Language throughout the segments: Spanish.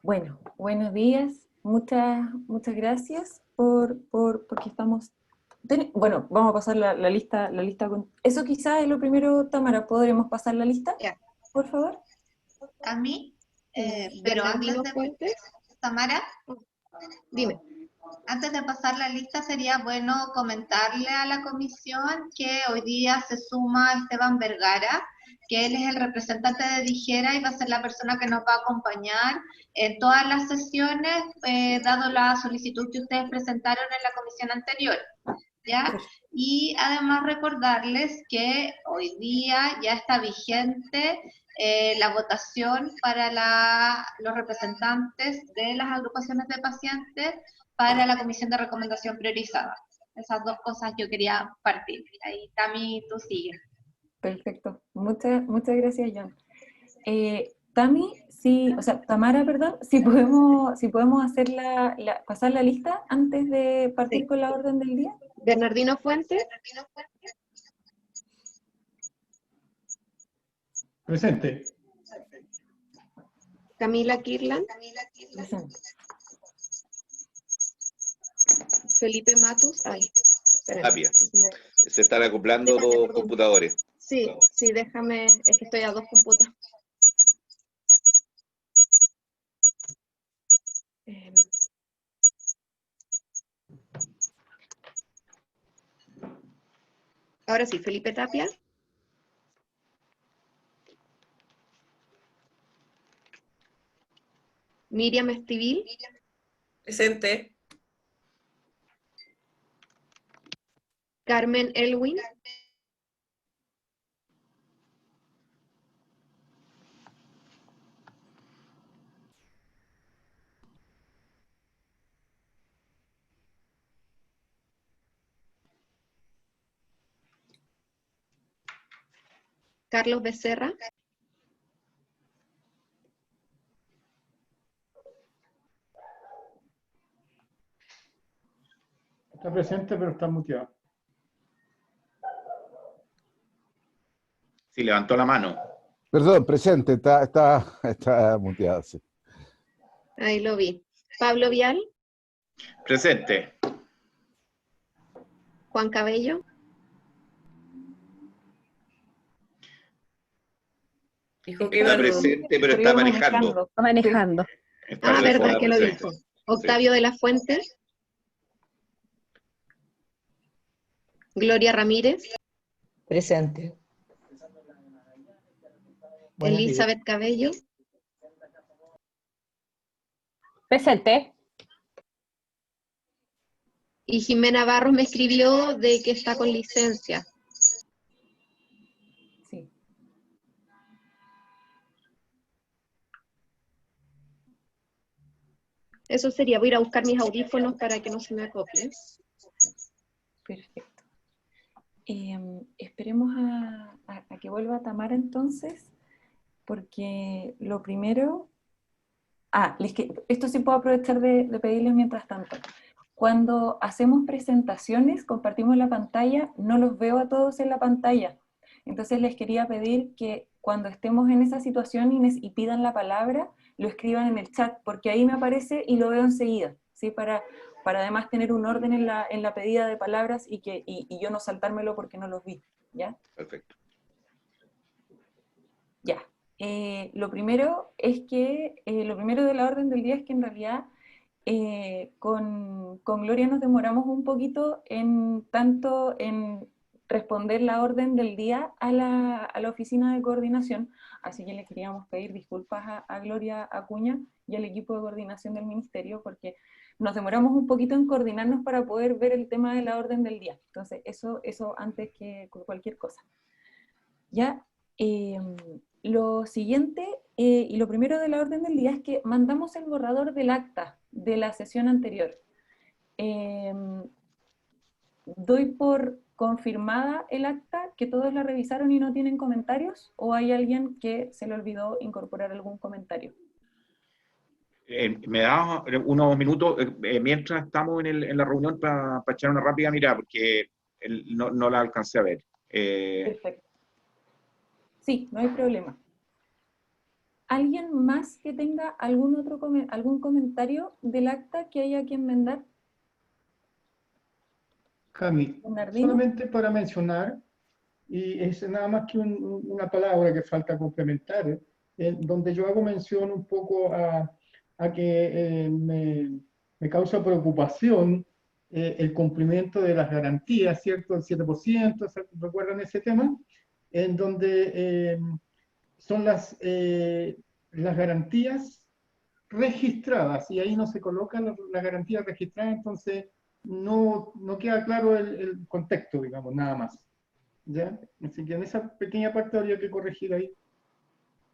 Bueno, buenos días. Muchas gracias porque estamos... Bueno, vamos a pasar la lista con... Eso quizás es lo primero, Tamara. ¿Podremos pasar la lista, Ya. por favor? A mí, pero Bernardino antes de Fuentes, Tamara, dime. antes de pasar la lista sería bueno comentarle a la comisión que hoy día se suma Esteban Vergara, que él es el representante de Dijera y va a ser la persona que nos va a acompañar en todas las sesiones, dado la solicitud que ustedes presentaron en la comisión anterior. ¿Ya? Y además recordarles que hoy día ya está vigente la votación para los representantes de las agrupaciones de pacientes para la comisión de recomendación priorizada. Esas dos cosas yo quería partir. Ahí, Tami, tú sigues. Perfecto. Muchas gracias, John. Tami, sí, o sea, Tamara, perdón, si podemos hacer pasar la lista antes de partir Sí. con la orden del día. Bernardino Fuentes, Presente. Camila Kirlan, Presente. Felipe Matus, espérame. Tapia. Se están acoplando dos computadores. Sí, déjame, es que estoy a dos computadoras. Ahora sí, Felipe Tapia. Miriam Estivil, Presente. Carmen Elwin, Carlos Becerra, Está presente, pero está muteado. Sí, levantó la mano. Perdón, presente, está muteado, sí. ahí lo vi. Pablo Vial, Presente. Juan Cabello, Dijo que Está iba presente, pero está manejando. Está manejando. Está verdad que lo presente. dijo. Octavio de la Fuente, Gloria Ramírez, Presente. Buenos días. Elizabeth Cabello, Presente. y Jimena Barros me escribió de que está con licencia. Sí. Eso sería, voy a ir a buscar mis audífonos para que no se me acople. Perfecto. Esperemos a que vuelva Tamara entonces, porque lo primero... esto sí puedo aprovechar de pedirles mientras tanto. Cuando hacemos presentaciones, compartimos la pantalla, no los veo a todos en la pantalla. Entonces les quería pedir que cuando estemos en esa situación y pidan la palabra, lo escriban en el chat, porque ahí me aparece y lo veo enseguida, ¿sí? Para además tener un orden en la pedida de palabras y yo no saltármelo porque no los vi, ¿ya? Perfecto. Ya. Lo primero de la orden del día es que en realidad con Gloria nos demoramos un poquito en responder la orden del día a la oficina de coordinación, así que le queríamos pedir disculpas a Gloria Acuña y al equipo de coordinación del ministerio porque nos demoramos un poquito en coordinarnos para poder ver el tema de la orden del día. Entonces eso antes que cualquier cosa. Ya. Lo siguiente y lo primero de la orden del día es que mandamos el borrador del acta de la sesión anterior. ¿Doy por confirmada el acta, que todos la revisaron y no tienen comentarios? ¿O hay alguien que se le olvidó incorporar algún comentario? Me das unos minutos mientras estamos en la reunión para echar una rápida mirada, porque no la alcancé a ver. Perfecto. Sí, no hay problema. ¿Alguien más que tenga algún comentario del acta que haya que enmendar? Cami, Bernardino. solamente para mencionar, y es nada más que una palabra que falta complementar, donde yo hago mención un poco a que me causa preocupación el cumplimiento de las garantías, ¿cierto? El 7%, ¿recuerdan ese tema? En donde son las garantías registradas, y ahí no se colocan las garantías registradas, entonces no queda claro el contexto, digamos, nada más. ¿Ya? Así que en esa pequeña parte habría que corregir ahí,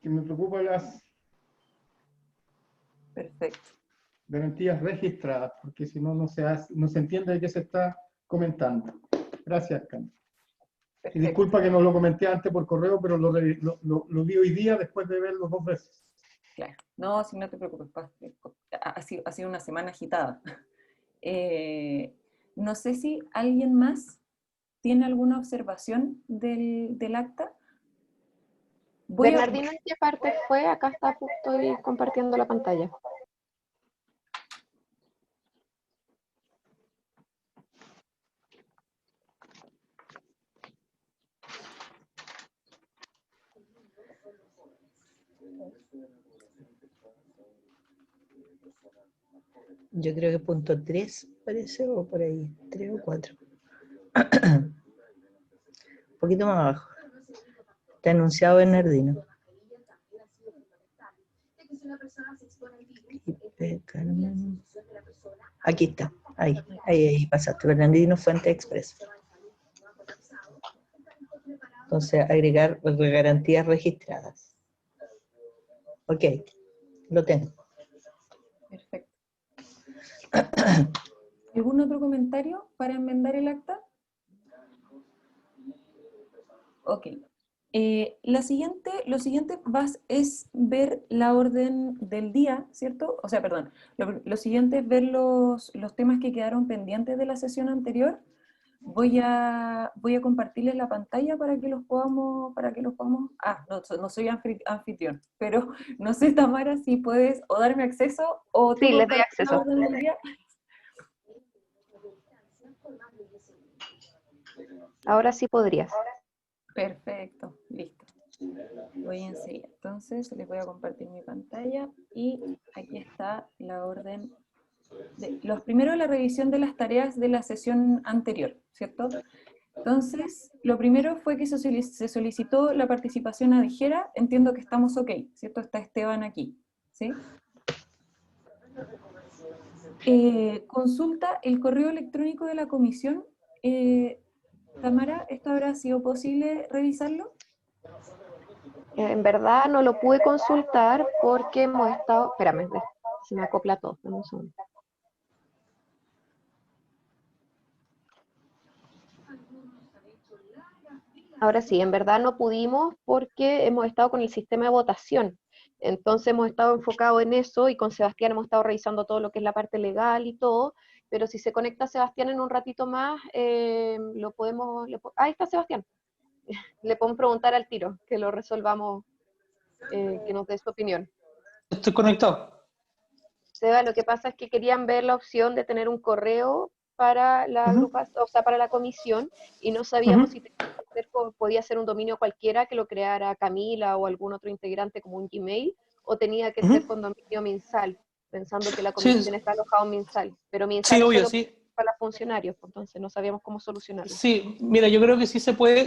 que me preocupa las Perfecto. garantías registradas, porque si no, no se entiende de qué se está comentando. Gracias, Carmen. Y Perfecto. disculpa que no lo comenté antes por correo, pero lo vi hoy día después de verlo 2 veces. Claro. No, si no te preocupes, ha sido una semana agitada. No sé si alguien más tiene alguna observación del acta. Bernardino, ¿en qué parte fue? Acá estoy compartiendo la pantalla. Yo creo que punto 3 parece, o por ahí, 3 o 4. Un poquito más abajo. Está anunciado Bernardino. Carmen. Aquí está, ahí pasaste. Bernardino Fuente Express. Entonces, agregar garantías registradas. Ok, lo tengo. Perfecto. ¿Algún otro comentario para enmendar el acta? Ok. Lo siguiente es ver la orden del día, ¿cierto? O sea, perdón, lo siguiente es ver los temas que quedaron pendientes de la sesión anterior. Voy a compartirles la pantalla para que los podamos, no soy anfitrión, pero no sé, Tamara, si puedes o darme acceso o tú Sí, les doy compartir acceso. la orden del día. Ahora sí podrías. Perfecto, listo. Voy enseguida. Entonces les voy a compartir mi pantalla y aquí está la orden. Primero la revisión de las tareas de la sesión anterior, ¿cierto? Entonces, lo primero fue que se solicitó la participación a Dijera. Entiendo que estamos ok, ¿cierto? Está Esteban aquí, ¿sí? Consulta el correo electrónico de la comisión. Tamara, ¿esto habrá sido posible revisarlo? En verdad no lo pude consultar porque hemos estado... Espérame, se me acopla todo. Dame un segundo. Ahora sí, en verdad no pudimos porque hemos estado con el sistema de votación. Entonces hemos estado enfocados en eso y con Sebastián hemos estado revisando todo lo que es la parte legal y todo. Pero si se conecta Sebastián en un ratito más, lo podemos... Ahí está Sebastián. Le podemos preguntar al tiro, que lo resolvamos, que nos dé su opinión. Estoy conectado. Seba, lo que pasa es que querían ver la opción de tener un correo para la agrupación, o sea, para la comisión, y no sabíamos si podía ser un dominio cualquiera que lo creara Camila o algún otro integrante como un Gmail, o tenía que ser con dominio Minsal, pensando que la comisión está alojada en Minsal. Pero Minsal Sí, es obvio, solo sí. para funcionarios, entonces no sabíamos cómo solucionarlo. Sí, mira, yo creo que sí se puede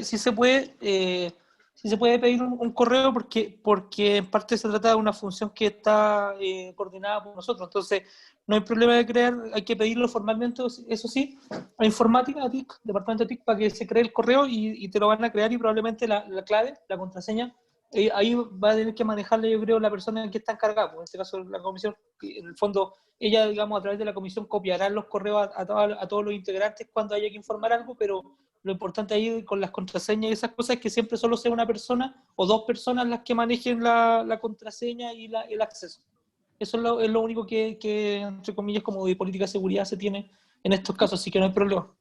pedir un correo porque en parte se trata de una función que está coordinada por nosotros, entonces no hay problema de crear, hay que pedirlo formalmente, eso sí, a informática, a TIC, departamento de TIC, para que se cree el correo y te lo van a crear y probablemente la clave, la contraseña, ahí va a tener que manejarle, yo creo, la persona que está encargada, en este caso la comisión, en el fondo ella, digamos, a través de la comisión copiará los correos a todos los integrantes cuando haya que informar algo, pero lo importante ahí con las contraseñas y esas cosas es que siempre solo sea una persona o 2 personas las que manejen la contraseña y el acceso. Eso es lo único que, entre comillas, como de política de seguridad se tiene en estos casos, así que no hay problema.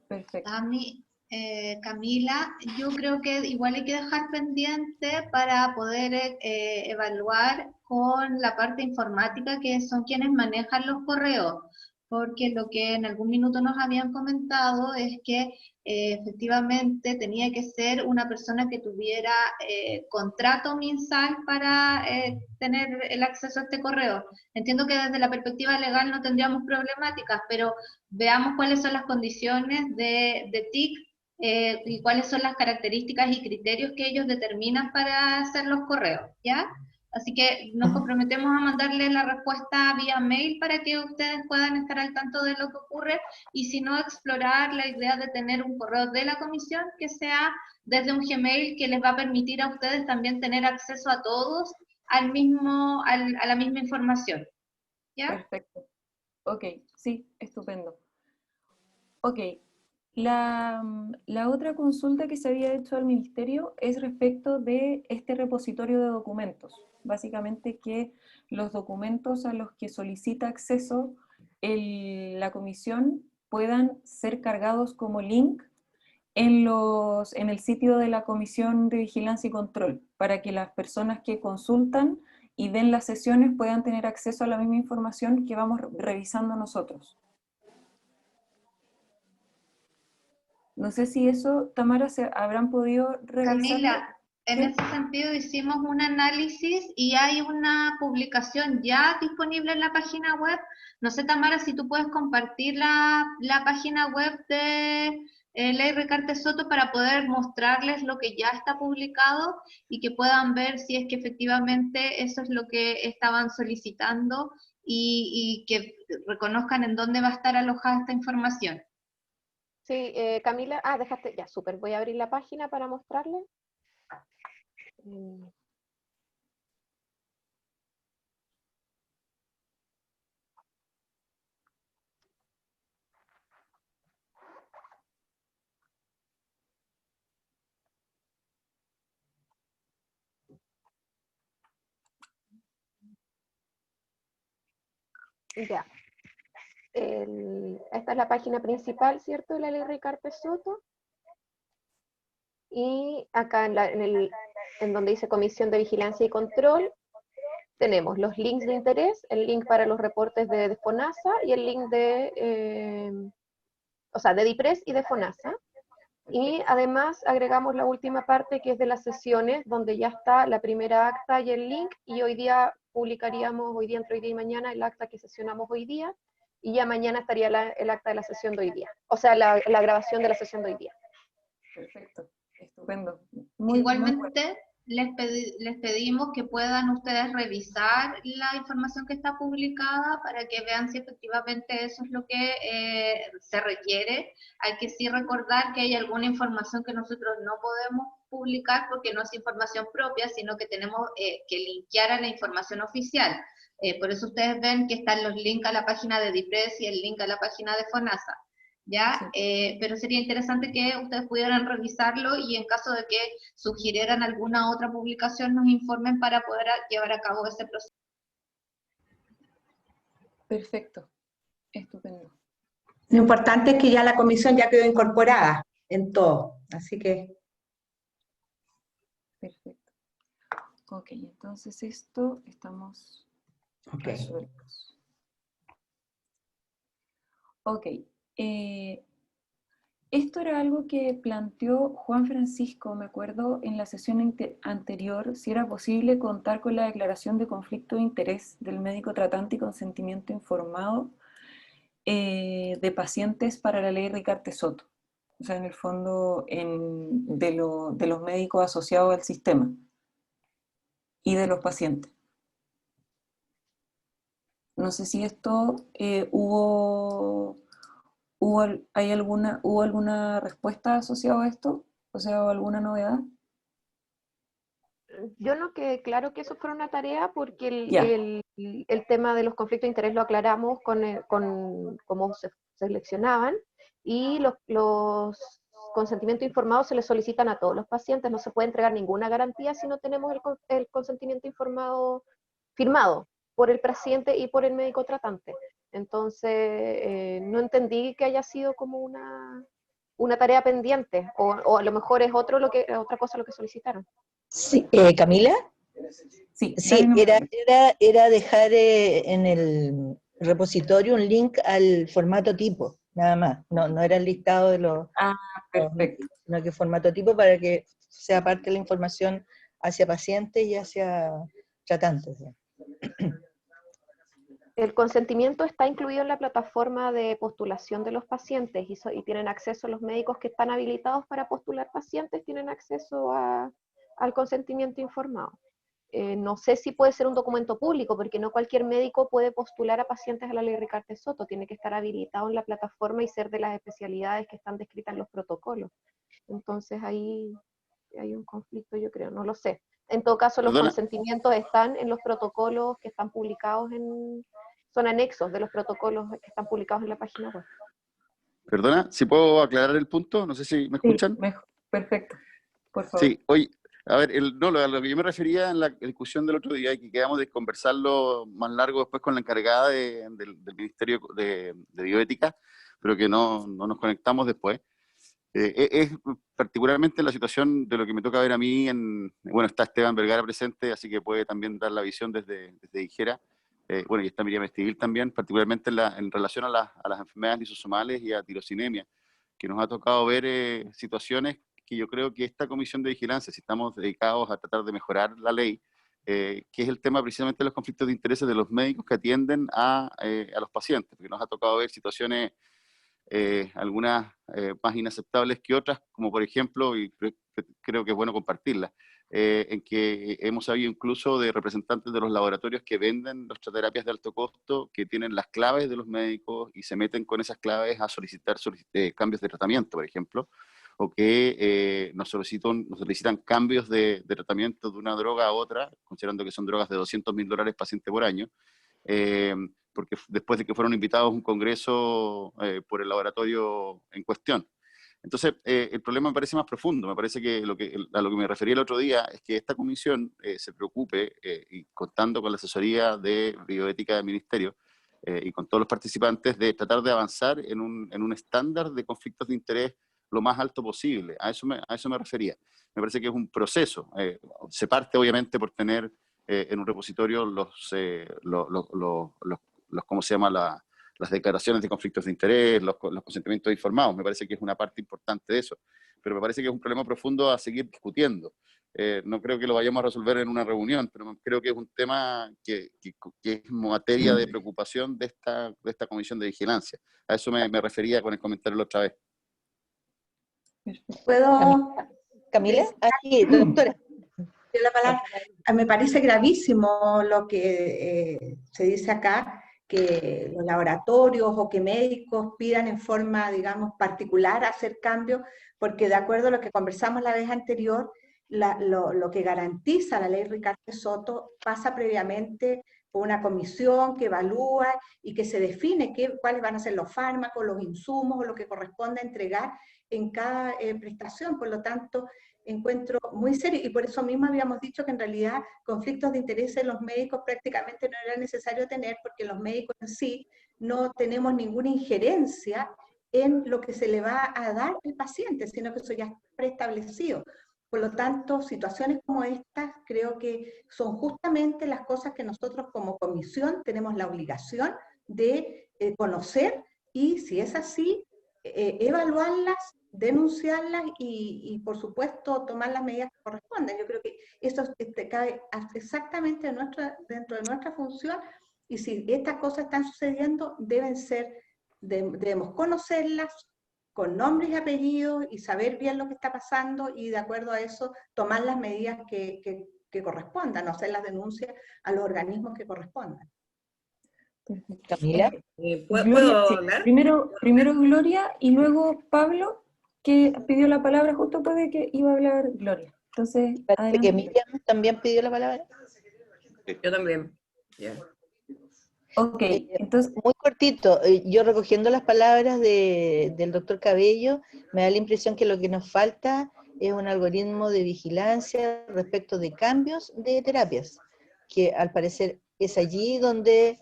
Perfecto. Tami, Camila, yo creo que igual hay que dejar pendiente para poder evaluar con la parte informática, que son quienes manejan los correos, porque lo que en algún minuto nos habían comentado es que efectivamente tenía que ser una persona que tuviera contrato mensal para tener el acceso a este correo. Entiendo que desde la perspectiva legal no tendríamos problemáticas, pero veamos cuáles son las condiciones de TIC y cuáles son las características y criterios que ellos determinan para hacer los correos, ¿ya? Así que nos comprometemos a mandarle la respuesta vía mail para que ustedes puedan estar al tanto de lo que ocurre, y si no, explorar la idea de tener un correo de la comisión que sea desde un Gmail, que les va a permitir a ustedes también tener acceso a todos al mismo, a la misma información, ¿ya? Perfecto. Ok, sí, estupendo. Ok, la otra consulta que se había hecho al Ministerio es respecto de este repositorio de documentos. Básicamente que los documentos a los que solicita acceso la comisión puedan ser cargados como link en el sitio de la Comisión de Vigilancia y Control, para que las personas que consultan y ven las sesiones puedan tener acceso a la misma información que vamos revisando nosotros. No sé si eso, Tamara, se habrán podido revisar. Camila, en ese sentido hicimos un análisis y hay una publicación ya disponible en la página web. No sé, Tamara, si tú puedes compartir la página web de Ley Ricarte Soto para poder mostrarles lo que ya está publicado y que puedan ver si es que efectivamente eso es lo que estaban solicitando, y que reconozcan en dónde va a estar alojada esta información. Sí, Camila, dejaste, ya, súper, voy a abrir la página para mostrarle. Ya. Esta es la página principal, ¿cierto? De la Ley Ricarte Soto. Y acá en donde dice Comisión de Vigilancia y Control, tenemos los links de interés, el link para los reportes de FONASA y el link de DIPRES y de FONASA. Y además agregamos la última parte, que es de las sesiones, donde ya está la primera acta y el link, y hoy día publicaríamos, entre hoy día y mañana, el acta que sesionamos hoy día, y ya mañana estaría el acta de la sesión de hoy día, o sea, la grabación de la sesión de hoy día. Perfecto, estupendo. Igualmente, les pedimos que puedan ustedes revisar la información que está publicada para que vean si efectivamente eso es lo que se requiere. Hay que sí recordar que hay alguna información que nosotros no podemos publicar porque no es información propia, sino que tenemos que linkear a la información oficial. Por eso ustedes ven que están los links a la página de DIPRES y el link a la página de FONASA. ¿Ya? Sí. Pero sería interesante que ustedes pudieran revisarlo, y en caso de que sugirieran alguna otra publicación nos informen para poder llevar a cabo ese proceso. Perfecto, estupendo. Lo importante es que ya la comisión ya quedó incorporada en todo, así que... Perfecto. Ok, entonces esto estamos resueltos. Ok. Esto era algo que planteó Juan Francisco, me acuerdo, en la sesión anterior, si era posible contar con la declaración de conflicto de interés del médico tratante y consentimiento informado de pacientes para la ley Ricarte Soto. O sea, en el fondo, de los médicos asociados al sistema y de los pacientes. No sé si esto ¿hubo alguna respuesta asociada a esto? O sea, ¿alguna novedad? Yo no quedé claro que eso fuera una tarea, porque el tema de los conflictos de interés lo aclaramos con cómo se seleccionaban, y los consentimientos informados se les solicitan a todos los pacientes. No se puede entregar ninguna garantía si no tenemos el consentimiento informado firmado por el paciente y por el médico tratante. Entonces, no entendí que haya sido como una tarea pendiente, o a lo mejor es otra cosa lo que solicitaron. Sí, Camila. Sí, Sí, era dejar en el repositorio un link al formato tipo, nada más. No era el listado de los perfecto. sino que formato tipo para que sea parte de la información hacia pacientes y hacia tratantes. El consentimiento está incluido en la plataforma de postulación de los pacientes y tienen acceso, los médicos que están habilitados para postular pacientes tienen acceso al consentimiento informado. No sé si puede ser un documento público, porque no cualquier médico puede postular a pacientes a la ley Ricardo Soto, tiene que estar habilitado en la plataforma y ser de las especialidades que están descritas en los protocolos. Entonces ahí hay un conflicto, yo creo, no lo sé. En todo caso, los consentimientos están en los protocolos que están publicados son anexos de los protocolos que están publicados en la página web. Perdona, si puedo aclarar el punto, no sé si me escuchan. Sí, mejor. Perfecto, por favor. Sí, oye, a ver, a lo que yo me refería en la discusión del otro día y que quedamos de conversarlo más largo después con la encargada del Ministerio de Bioética, pero que no nos conectamos después, es particularmente la situación de lo que me toca ver a mí, bueno, está Esteban Vergara presente, así que puede también dar la visión desde Dijera, bueno, y está Miriam Estivil también, particularmente en relación a las enfermedades lisosomales y a tirosinemia, que nos ha tocado ver situaciones que yo creo que esta comisión de vigilancia, si estamos dedicados a tratar de mejorar la ley, que es el tema precisamente de los conflictos de intereses de los médicos que atienden a los pacientes, porque nos ha tocado ver situaciones, algunas más inaceptables que otras, como por ejemplo, y creo que es bueno compartirlas, en que hemos sabido incluso de representantes de los laboratorios que venden nuestras terapias de alto costo, que tienen las claves de los médicos y se meten con esas claves a solicitar cambios de tratamiento, por ejemplo, o que nos solicitan cambios de tratamiento de una droga a otra, considerando que son drogas de $200.000 paciente por año, porque después de que fueron invitados a un congreso por el laboratorio en cuestión. Entonces, el problema me parece más profundo. Me parece que a lo que me refería el otro día es que esta comisión se preocupe, y contando con la asesoría de bioética del Ministerio y con todos los participantes, de tratar de avanzar en un estándar de conflictos de interés lo más alto posible. A eso me refería. Me parece que es un proceso. Se parte, obviamente, por tener en un repositorio ¿cómo se llama? Las declaraciones de conflictos de interés, los consentimientos informados. Me parece que es una parte importante de eso. Pero me parece que es un problema profundo a seguir discutiendo. No creo que lo vayamos a resolver en una reunión, pero creo que es un tema que es materia de preocupación de esta comisión de vigilancia. A eso me refería con el comentario la otra vez. ¿Puedo? ¿Camila? Aquí, doctora. La palabra. Me parece gravísimo lo que se dice acá, que los laboratorios o que médicos pidan en forma, digamos, particular hacer cambios, porque de acuerdo a lo que conversamos la vez anterior, lo que garantiza la ley Ricardo Soto pasa previamente por una comisión que evalúa y que se define cuáles van a ser los fármacos, los insumos o lo que corresponde entregar en cada prestación. Por lo tanto, encuentro muy serio, y por eso mismo habíamos dicho que en realidad conflictos de interés en los médicos prácticamente no era necesario tener, porque los médicos en sí no tenemos ninguna injerencia en lo que se le va a dar al paciente, sino que eso ya está preestablecido. Por lo tanto, situaciones como estas creo que son justamente las cosas que nosotros como comisión tenemos la obligación de conocer, y si es así, evaluarlas, denunciarlas y por supuesto tomar las medidas que corresponden. Yo creo que eso cae exactamente dentro de nuestra función, y si estas cosas están sucediendo debemos conocerlas con nombres y apellidos y saber bien lo que está pasando, y de acuerdo a eso tomar las medidas que correspondan, o hacer las denuncias a los organismos que correspondan. Camila. ¿Puedo hablar? Primero Gloria y luego Pablo, que pidió la palabra, justo puede que iba a hablar Gloria. Entonces, parece que Miriam también pidió la palabra. Yo también. Yeah. Ok, entonces... Muy cortito, yo recogiendo las palabras del doctor Cabello, me da la impresión que lo que nos falta es un algoritmo de vigilancia respecto de cambios de terapias, que al parecer es allí donde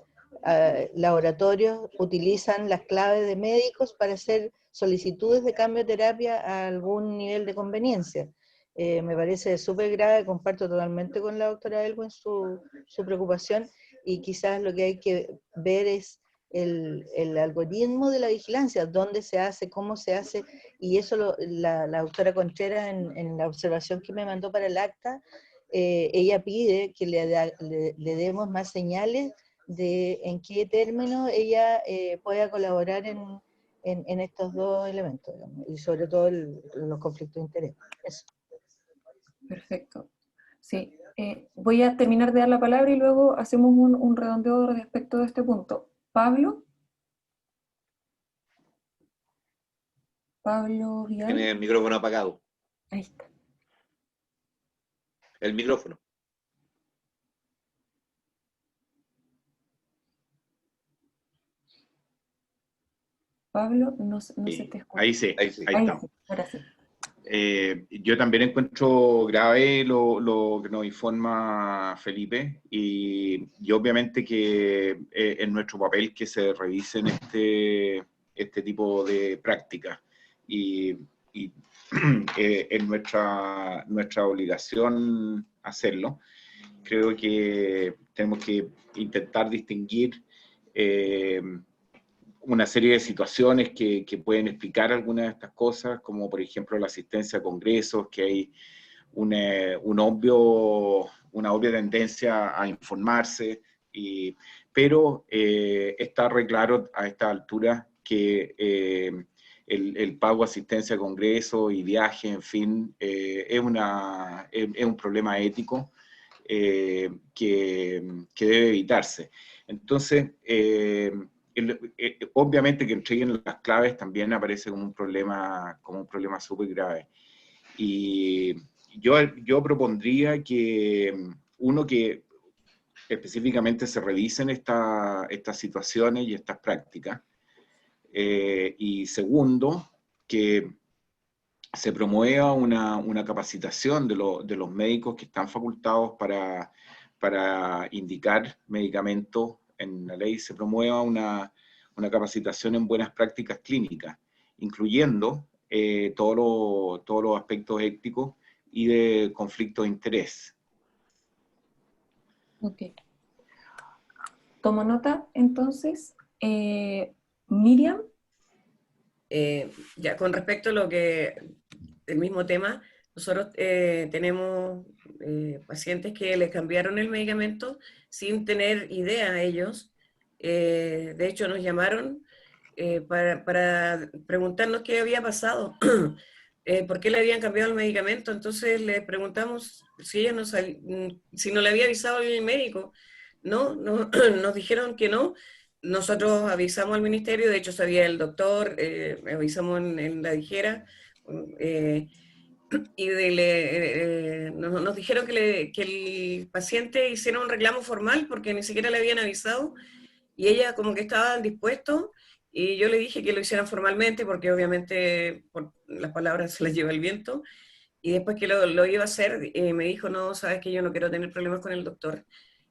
laboratorios utilizan las claves de médicos para hacer solicitudes de cambio de terapia a algún nivel de conveniencia. Me parece súper grave, comparto totalmente con la doctora Elwin su preocupación, y quizás lo que hay que ver es el algoritmo de la vigilancia, dónde se hace, cómo se hace, y eso la doctora Contreras en la observación que me mandó para el acta, ella pide que le demos más señales de en qué término ella pueda colaborar en estos dos elementos, digamos, y sobre todo los conflictos de interés. Eso. Perfecto. Sí, voy a terminar de dar la palabra y luego hacemos un redondeo respecto de este punto. Pablo. Pablo Vidal. Tiene el micrófono apagado. Ahí está. El micrófono. Pablo, no se te escucha. Ahí sí, ahí estamos. Sí, ahora sí. Yo también encuentro grave lo que nos informa Felipe, y obviamente que es nuestro papel que se revisen este tipo de prácticas, y es nuestra obligación hacerlo. Creo que tenemos que intentar distinguir una serie de situaciones que pueden explicar algunas de estas cosas, como por ejemplo la asistencia a congresos, que hay una obvia tendencia a informarse, pero está re claro a esta altura que el pago de asistencia a congresos y viajes, en fin, es un problema ético que debe evitarse. Entonces, obviamente que entreguen las claves también aparece como un problema súper grave. Y yo propondría que específicamente se revisen estas situaciones y estas prácticas. Y segundo, que se promueva una capacitación de los médicos que están facultados para indicar medicamentos. En la ley se promueva una capacitación en buenas prácticas clínicas, incluyendo todos los aspectos éticos y de conflicto de interés. Ok. Tomo nota, entonces. Miriam. Ya, con respecto a el mismo tema, nosotros tenemos pacientes que les cambiaron el medicamento sin tener idea ellos. De hecho, nos llamaron para preguntarnos qué había pasado, por qué le habían cambiado el medicamento. Entonces les preguntamos si ella si no le había avisado el médico. No, nos dijeron que no. Nosotros avisamos al ministerio, de hecho sabía el doctor, avisamos en la dijera, y nos dijeron que el paciente hiciera un reclamo formal porque ni siquiera le habían avisado, y ella como que estaba dispuesto, y yo le dije que lo hicieran formalmente porque obviamente por las palabras se las lleva el viento, y después que lo iba a hacer, me dijo, no, sabes que yo no quiero tener problemas con el doctor,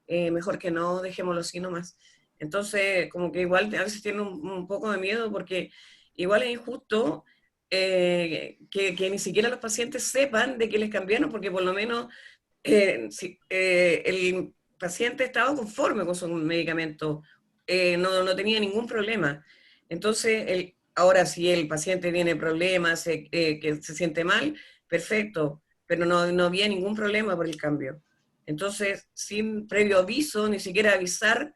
mejor que no, dejémoslo así nomás. Entonces, como que igual a veces tiene un poco de miedo porque igual es injusto que ni siquiera los pacientes sepan de que les cambiaron, porque por lo menos si, el paciente estaba conforme con su medicamento, no tenía ningún problema. Entonces, ahora si el paciente tiene problemas, que se siente mal, perfecto, pero no había ningún problema por el cambio. Entonces, sin previo aviso, ni siquiera avisar,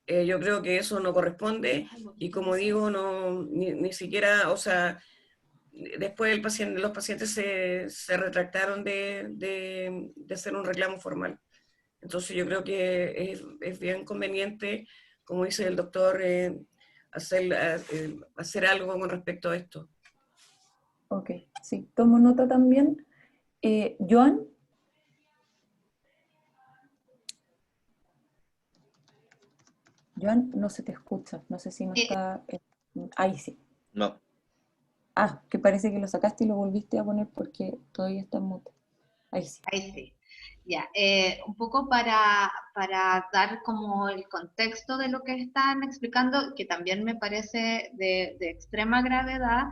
yo creo que eso no corresponde, y como digo, ni siquiera, o sea, después los pacientes se retractaron de hacer un reclamo formal. Entonces yo creo que es bien conveniente, como dice el doctor, hacer algo con respecto a esto. Ok, sí, tomo nota también. Joan. Joan, no se te escucha, no sé si no está... ahí sí. No. Ah, que parece que lo sacaste y lo volviste a poner porque todavía está en mute. Ahí sí. Ahí sí. Ya, un poco para dar como el contexto de lo que están explicando, que también me parece de extrema gravedad,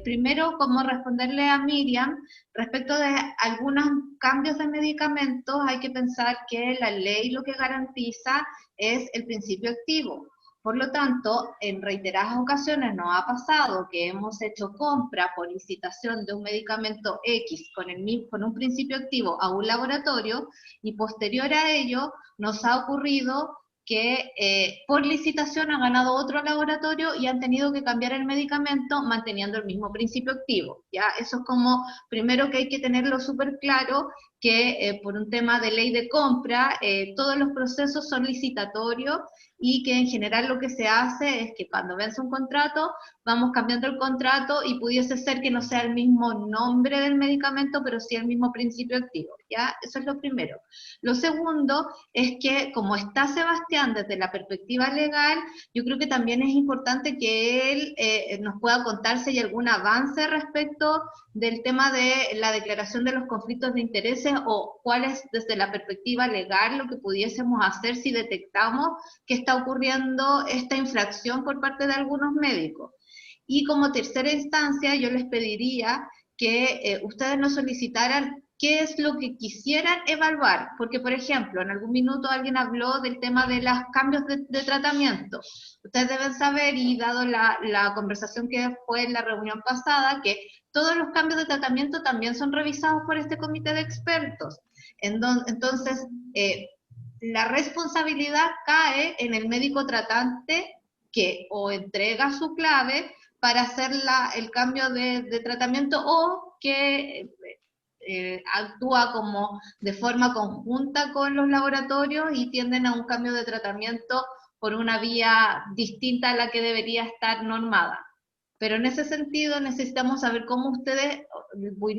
Primero, como responderle a Miriam, respecto de algunos cambios de medicamentos, hay que pensar que la ley lo que garantiza es el principio activo. Por lo tanto, en reiteradas ocasiones nos ha pasado que hemos hecho compra por licitación de un medicamento X con un principio activo a un laboratorio, y posterior a ello nos ha ocurrido que por licitación ha ganado otro laboratorio y han tenido que cambiar el medicamento manteniendo el mismo principio activo, ¿ya? Eso es como, primero que hay que tenerlo súper claro, que por un tema de ley de compra, todos los procesos son licitatorios, y que en general lo que se hace es que cuando vence un contrato, vamos cambiando el contrato y pudiese ser que no sea el mismo nombre del medicamento, pero sí el mismo principio activo, ¿ya? Eso es lo primero. Lo segundo es que, como está Sebastián desde la perspectiva legal, yo creo que también es importante que él nos pueda contar si hay algún avance respecto del tema de la declaración de los conflictos de intereses, o cuál es desde la perspectiva legal lo que pudiésemos hacer si detectamos que está ocurriendo esta infracción por parte de algunos médicos. Y como tercera instancia, yo les pediría que ustedes nos solicitaran qué es lo que quisieran evaluar, porque por ejemplo, en algún minuto alguien habló del tema de los cambios de tratamiento. Ustedes deben saber, y dado la conversación que fue en la reunión pasada, que todos los cambios de tratamiento también son revisados por este comité de expertos. Entonces, la responsabilidad cae en el médico tratante, que o entrega su clave para hacer el cambio de tratamiento, o que actúa como de forma conjunta con los laboratorios y tienden a un cambio de tratamiento por una vía distinta a la que debería estar normada. Pero en ese sentido necesitamos saber cómo ustedes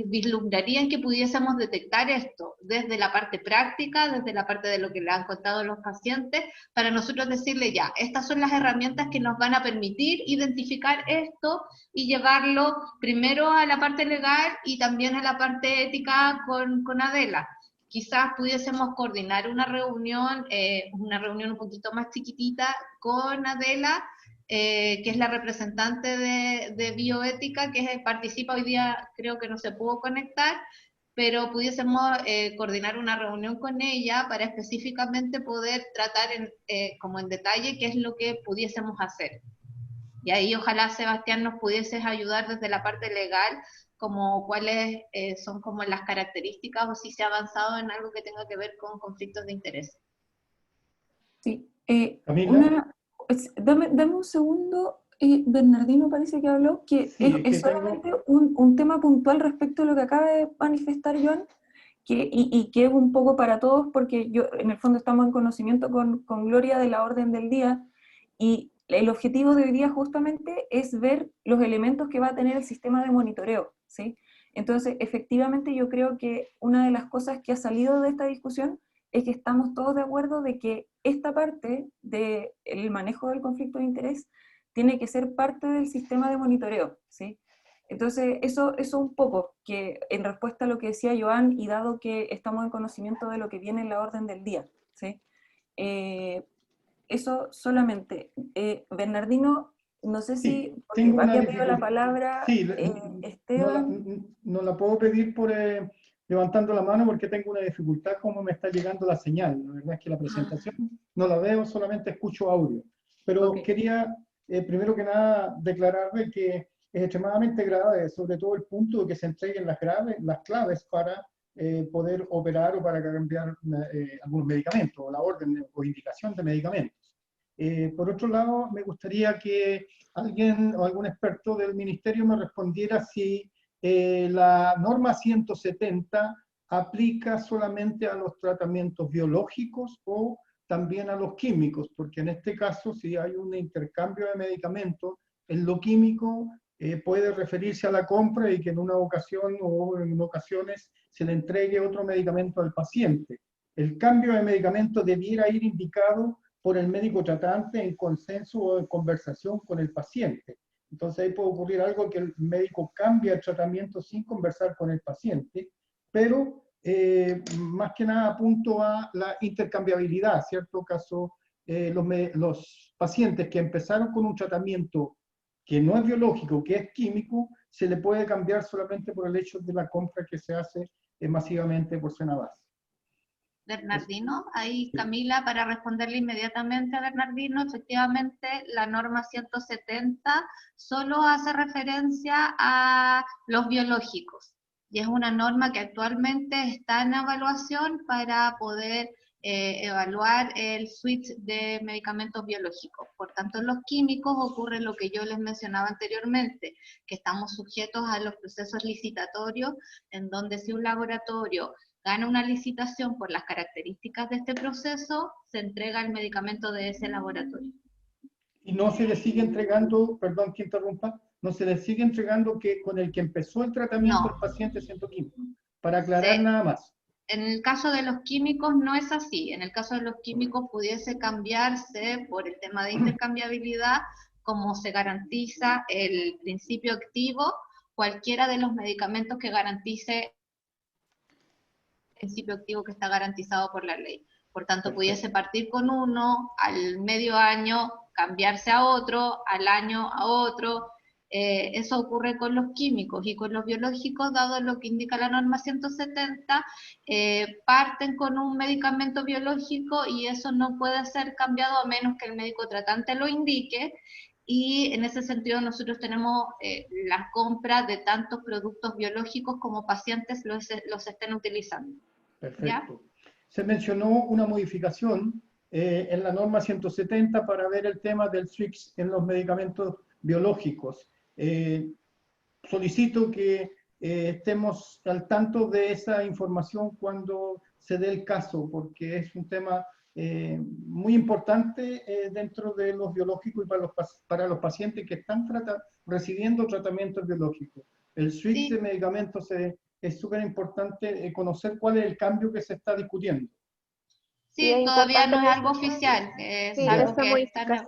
vislumbrarían que pudiésemos detectar esto, desde la parte práctica, desde la parte de lo que le han contado los pacientes, para nosotros decirle ya, estas son las herramientas que nos van a permitir identificar esto y llevarlo primero a la parte legal y también a la parte ética con Adela. Quizás pudiésemos coordinar una reunión un poquito más chiquitita con Adela, que es la representante de bioética, que participa hoy día, creo que no se pudo conectar, pero pudiésemos coordinar una reunión con ella para específicamente poder tratar como en detalle qué es lo que pudiésemos hacer. Y ahí ojalá, Sebastián, nos pudieses ayudar desde la parte legal, como cuáles son como las características, o si se ha avanzado en algo que tenga que ver con conflictos de interés. Sí, Camila. Dame un segundo, Bernardino parece que habló, que Sí, es solamente un tema puntual respecto a lo que acaba de manifestar Joan, y que es un poco para todos, porque yo en el fondo estamos en conocimiento con Gloria de la orden del día, y el objetivo de hoy día justamente es ver los elementos que va a tener el sistema de monitoreo, ¿sí? Entonces, efectivamente yo creo que una de las cosas que ha salido de esta discusión es que estamos todos de acuerdo de que esta parte del manejo del conflicto de interés tiene que ser parte del sistema de monitoreo, ¿sí? Entonces, eso un poco, que en respuesta a lo que decía Joan, y dado que estamos en conocimiento de lo que viene en la orden del día, ¿sí? Eso solamente. Bernardino, no sé si tengo una había pedido la palabra, sí, Esteban. no la puedo pedir por levantando la mano, porque tengo una dificultad como me está llegando la señal. La verdad es que la presentación no la veo, solamente escucho audio. Pero quería, primero que nada, declararle que es extremadamente grave, sobre todo el punto de que se entreguen las claves para poder operar o para cambiar algunos medicamentos, o la orden o indicación de medicamentos. Por otro lado, me gustaría que alguien o algún experto del ministerio me respondiera si la norma 170 aplica solamente a los tratamientos biológicos o también a los químicos, porque en este caso, si hay un intercambio de medicamentos, en lo químico puede referirse a la compra y que en una ocasión o en ocasiones se le entregue otro medicamento al paciente. El cambio de medicamento debiera ir indicado por el médico tratante en consenso o en conversación con el paciente. Entonces ahí puede ocurrir algo, que el médico cambia el tratamiento sin conversar con el paciente, pero más que nada apunto a la intercambiabilidad, ¿cierto? Caso, los pacientes que empezaron con un tratamiento que no es biológico, que es químico, se le puede cambiar solamente por el hecho de la compra que se hace masivamente por Senabas. Bernardino, ahí Camila, para responderle inmediatamente a Bernardino, efectivamente la norma 170 solo hace referencia a los biológicos y es una norma que actualmente está en evaluación para poder evaluar el switch de medicamentos biológicos. Por tanto, en los químicos ocurre lo que yo les mencionaba anteriormente, que estamos sujetos a los procesos licitatorios, en donde si un laboratorio gana una licitación por las características de este proceso, se entrega el medicamento de ese laboratorio. Y no se le sigue entregando, perdón que interrumpa, no se le sigue entregando que con el que empezó el tratamiento al paciente siendo químico, para aclarar nada más. En el caso de los químicos no es así. En el caso de los químicos pudiese cambiarse por el tema de intercambiabilidad, como se garantiza el principio activo, cualquiera de los medicamentos que garantice el principio activo que está garantizado por la ley. Por tanto, pudiese partir con uno, al medio año cambiarse a otro, al año a otro. Eso ocurre con los químicos y con los biológicos, dado lo que indica la norma 170, parten con un medicamento biológico y eso no puede ser cambiado a menos que el médico tratante lo indique, y en ese sentido nosotros tenemos la compra de tantos productos biológicos como pacientes los estén utilizando. Perfecto. ¿Ya? Se mencionó una modificación en la norma 170 para ver el tema del switch en los medicamentos biológicos. Solicito que estemos al tanto de esa información cuando se dé el caso, porque es un tema muy importante dentro de los biológicos y para los pacientes que están recibiendo tratamientos biológicos. El switch de medicamentos es súper importante conocer cuál es el cambio que se está discutiendo. Sí, todavía no es algo oficial. Es algo que está...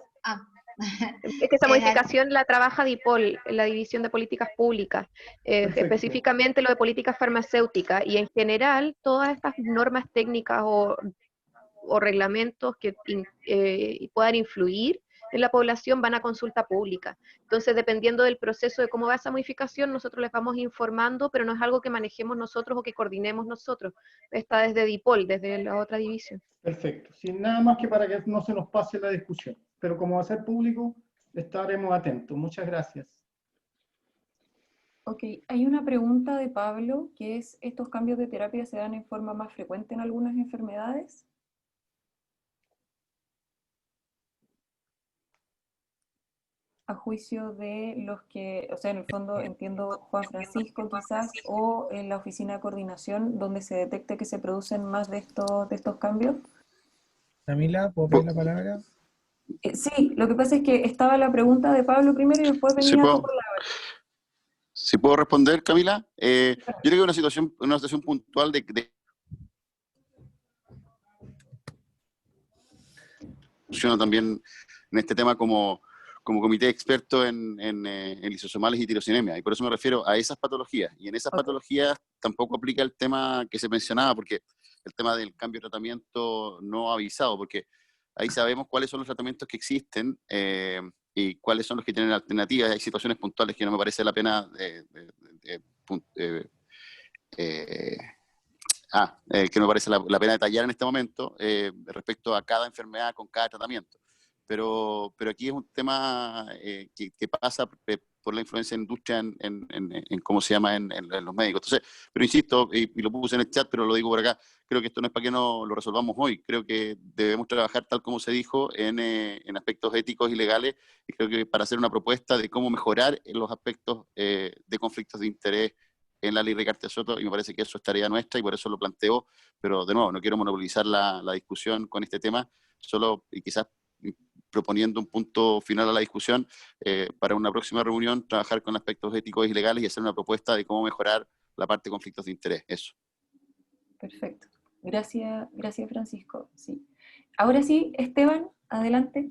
Es que esa modificación la trabaja DIPOL, la División de Políticas Públicas, específicamente lo de políticas farmacéuticas, y en general todas estas normas técnicas o reglamentos que puedan influir en la población van a consulta pública. Entonces, dependiendo del proceso de cómo va esa modificación, nosotros les vamos informando, pero no es algo que manejemos nosotros o que coordinemos nosotros. Está desde DIPOL, desde la otra división. Perfecto. Sin nada más que para que no se nos pase la discusión. Pero como va a ser público, estaremos atentos. Muchas gracias. Ok, hay una pregunta de Pablo, que es, ¿estos cambios de terapia se dan en forma más frecuente en algunas enfermedades? A juicio de los que, o sea, en el fondo entiendo Juan Francisco quizás, o en la oficina de coordinación, donde se detecte que se producen más de estos cambios. Camila, ¿puedo pedir la palabra? Sí, lo que pasa es que estaba la pregunta de Pablo primero y después venía tu palabra. ¿Sí puedo responder, Camila? Yo creo que es una situación puntual de funciona también en este tema como comité experto en lisosomales y tirosinemia, y por eso me refiero a esas patologías, y en esas patologías tampoco aplica el tema que se mencionaba, porque el tema del cambio de tratamiento no avisado, porque ahí sabemos cuáles son los tratamientos que existen y cuáles son los que tienen alternativas. Hay situaciones puntuales que no me parece la pena que no me parece la pena detallar en este momento respecto a cada enfermedad con cada tratamiento. Pero aquí es un tema que pasa por la influencia de la industria en cómo se llama en los médicos. Entonces, pero insisto, y lo puse en el chat, pero lo digo por acá, creo que esto no es para que no lo resolvamos hoy. Creo que debemos trabajar tal como se dijo en aspectos éticos y legales, y creo que para hacer una propuesta de cómo mejorar en los aspectos de conflictos de interés en la ley Ricarte Soto, y me parece que eso es tarea nuestra y por eso lo planteo, pero de nuevo, no quiero monopolizar la discusión con este tema, solo y quizás proponiendo un punto final a la discusión, para una próxima reunión, trabajar con aspectos éticos y legales y hacer una propuesta de cómo mejorar la parte de conflictos de interés. Eso. Perfecto. Gracias Francisco. Sí. Ahora sí, Esteban, adelante.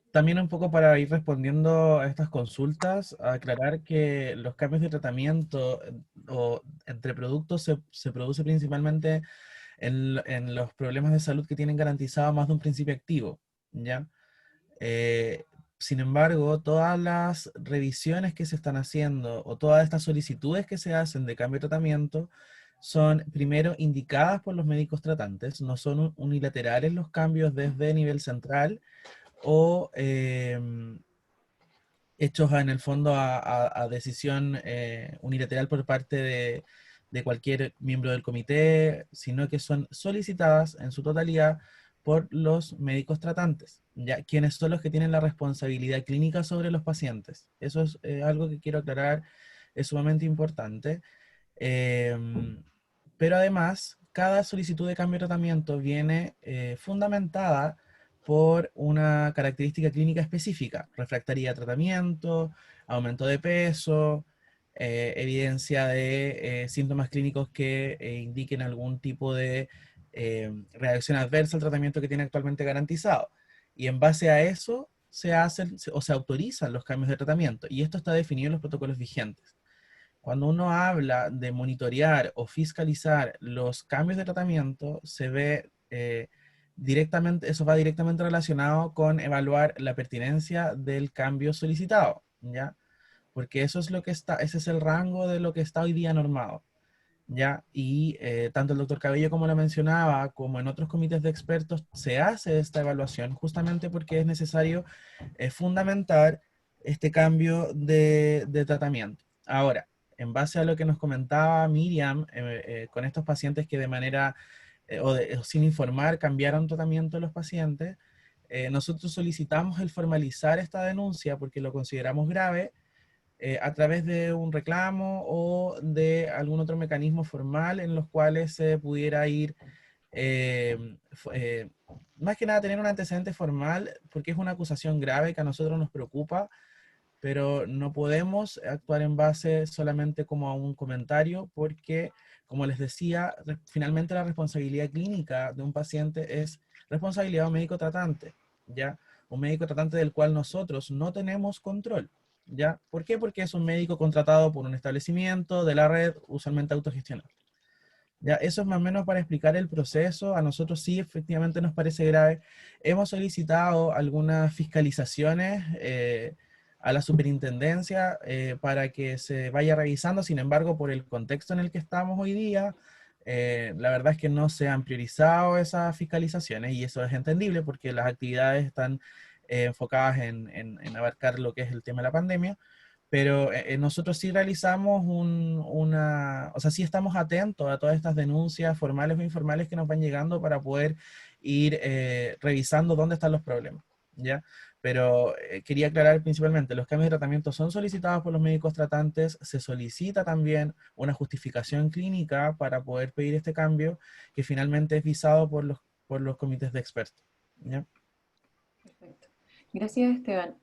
También un poco para ir respondiendo a estas consultas, aclarar que los cambios de tratamiento o entre productos se produce principalmente en los problemas de salud que tienen garantizado más de un principio activo, ¿ya? Sin embargo, todas las revisiones que se están haciendo o todas estas solicitudes que se hacen de cambio de tratamiento son primero indicadas por los médicos tratantes, no son unilaterales los cambios desde nivel central o hechos en el fondo a decisión unilateral por parte de cualquier miembro del comité, sino que son solicitadas en su totalidad por los médicos tratantes, ya quienes son los que tienen la responsabilidad clínica sobre los pacientes. Eso es algo que quiero aclarar, es sumamente importante. Pero además, cada solicitud de cambio de tratamiento viene fundamentada por una característica clínica específica: refractaria a tratamiento, aumento de peso, evidencia de síntomas clínicos que indiquen algún tipo de reacción adversa al tratamiento que tiene actualmente garantizado. Y en base a eso se hacen o se autorizan los cambios de tratamiento. Y esto está definido en los protocolos vigentes. Cuando uno habla de monitorear o fiscalizar los cambios de tratamiento, se ve directamente, eso va directamente relacionado con evaluar la pertinencia del cambio solicitado, ¿ya? Porque eso es lo que está, ese es el rango de lo que está hoy día normado, ¿ya? Y tanto el doctor Cabello, como lo mencionaba, como en otros comités de expertos, se hace esta evaluación justamente porque es necesario fundamentar este cambio de tratamiento. Ahora, en base a lo que nos comentaba Miriam, con estos pacientes que de manera o sin informar cambiaron tratamiento de los pacientes, nosotros solicitamos el formalizar esta denuncia porque lo consideramos grave a través de un reclamo o de algún otro mecanismo formal en los cuales se pudiera ir, más que nada tener un antecedente formal, porque es una acusación grave que a nosotros nos preocupa, pero no podemos actuar en base solamente como a un comentario, porque, como les decía, finalmente la responsabilidad clínica de un paciente es responsabilidad de un médico tratante, ¿ya? Un médico tratante del cual nosotros no tenemos control, ¿ya? ¿Por qué? Porque es un médico contratado por un establecimiento de la red, usualmente autogestionado. Ya, eso es más o menos para explicar el proceso. A nosotros sí, efectivamente nos parece grave. Hemos solicitado algunas fiscalizaciones a la superintendencia para que se vaya revisando. Sin embargo, por el contexto en el que estamos hoy día, la verdad es que no se han priorizado esas fiscalizaciones, y eso es entendible porque las actividades están enfocadas en abarcar lo que es el tema de la pandemia. Pero nosotros sí realizamos o sea, sí estamos atentos a todas estas denuncias formales o informales que nos van llegando para poder ir revisando dónde están los problemas, ¿ya? Pero quería aclarar principalmente, los cambios de tratamiento son solicitados por los médicos tratantes, se solicita también una justificación clínica para poder pedir este cambio, que finalmente es visado por los comités de expertos, ¿ya? Perfecto. Gracias, Esteban.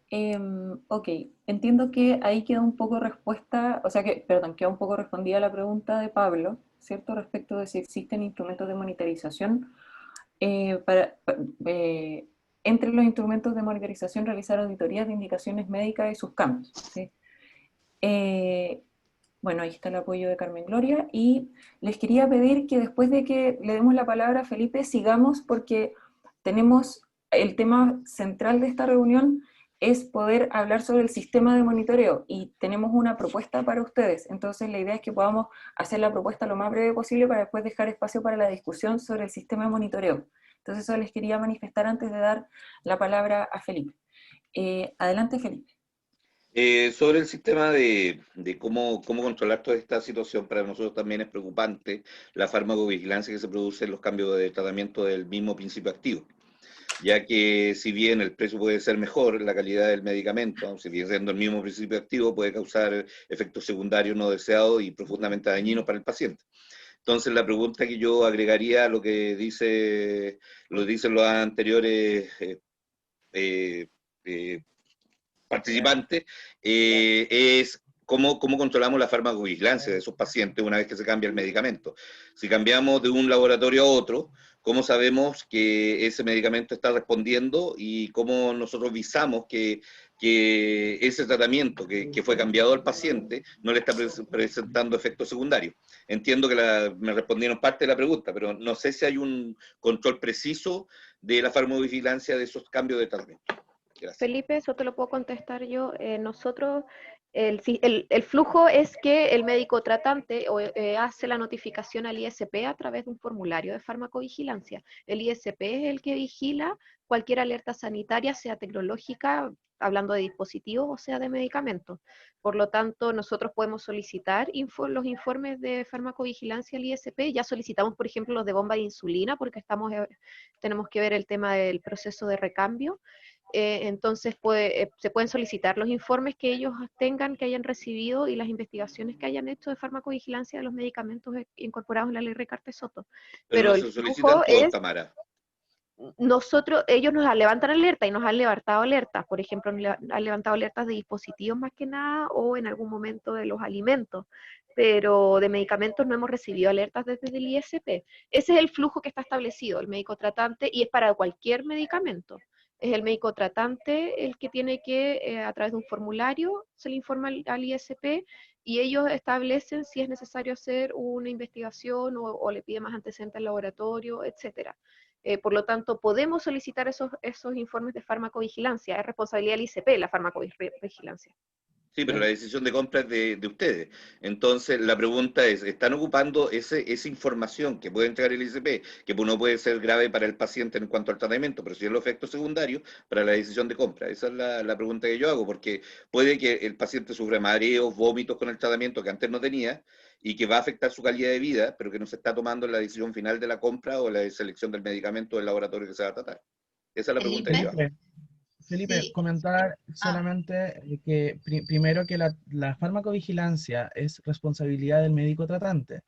Ok, entiendo que ahí queda un poco respuesta, o sea que, perdón, queda un poco respondida la pregunta de Pablo, ¿cierto? Respecto de si existen instrumentos de monitorización. Entre los instrumentos de monitorización, realizar auditorías de indicaciones médicas y sus cambios, ¿sí? Bueno, ahí está el apoyo de Carmen Gloria, y les quería pedir que después de que le demos la palabra a Felipe, sigamos, porque tenemos el tema central de esta reunión es poder hablar sobre el sistema de monitoreo, y tenemos una propuesta para ustedes. Entonces la idea es que podamos hacer la propuesta lo más breve posible para después dejar espacio para la discusión sobre el sistema de monitoreo. Entonces eso les quería manifestar antes de dar la palabra a Felipe. Adelante, Felipe. Sobre el sistema de cómo controlar toda esta situación, para nosotros también es preocupante la farmacovigilancia que se produce en los cambios de tratamiento del mismo principio activo, ya que si bien el precio puede ser mejor, la calidad del medicamento, si bien siendo el mismo principio activo, puede causar efectos secundarios no deseados y profundamente dañinos para el paciente. Entonces la pregunta que yo agregaría a lo que dicen los anteriores participantes es cómo controlamos la farmacovigilancia de esos pacientes una vez que se cambia el medicamento. Si cambiamos de un laboratorio a otro, ¿cómo sabemos que ese medicamento está respondiendo y cómo nosotros visamos que ese tratamiento que fue cambiado al paciente no le está presentando efectos secundarios? Entiendo que me respondieron parte de la pregunta, pero no sé si hay un control preciso de la farmacovigilancia de esos cambios de tratamiento. Gracias. Felipe, eso te lo puedo contestar yo. Nosotros, el flujo es que el médico tratante hace la notificación al ISP a través de un formulario de farmacovigilancia. El ISP es el que vigila cualquier alerta sanitaria, sea tecnológica, hablando de dispositivos, o sea de medicamentos. Por lo tanto, nosotros podemos solicitar los informes de farmacovigilancia al ISP. Ya solicitamos, por ejemplo, los de bomba de insulina, porque tenemos que ver el tema del proceso de recambio. Entonces se pueden solicitar los informes que ellos tengan, que hayan recibido, y las investigaciones que hayan hecho de farmacovigilancia de los medicamentos incorporados en la ley Ricardo-Soto. Pero no el se solicitan flujo todos, es, Tamara. ellos nos levantan alertas y nos han levantado alertas. Por ejemplo, nos han levantado alertas de dispositivos más que nada, o en algún momento de los alimentos. Pero de medicamentos no hemos recibido alertas desde el ISP. Ese es el flujo que está establecido, el médico tratante, y es para cualquier medicamento. Es el médico tratante el que tiene que, a través de un formulario, se le informa al ISP, y ellos establecen si es necesario hacer una investigación o le pide más antecedentes al laboratorio, etcétera. Por lo tanto, podemos solicitar esos informes de farmacovigilancia. Es responsabilidad del ISP la farmacovigilancia. Sí, pero la decisión de compra es de ustedes. Entonces, la pregunta es, ¿están ocupando esa información que puede entregar el ISP, que no puede ser grave para el paciente en cuanto al tratamiento, pero sí en los efectos secundarios para la decisión de compra? Esa es la pregunta que yo hago, porque puede que el paciente sufra mareos, vómitos con el tratamiento que antes no tenía, y que va a afectar su calidad de vida, pero que no se está tomando en la decisión final de la compra o la selección del medicamento del laboratorio que se va a tratar. Esa es la pregunta que yo hago. Felipe, Sí. comentar solamente que primero que la farmacovigilancia es responsabilidad del médico tratante,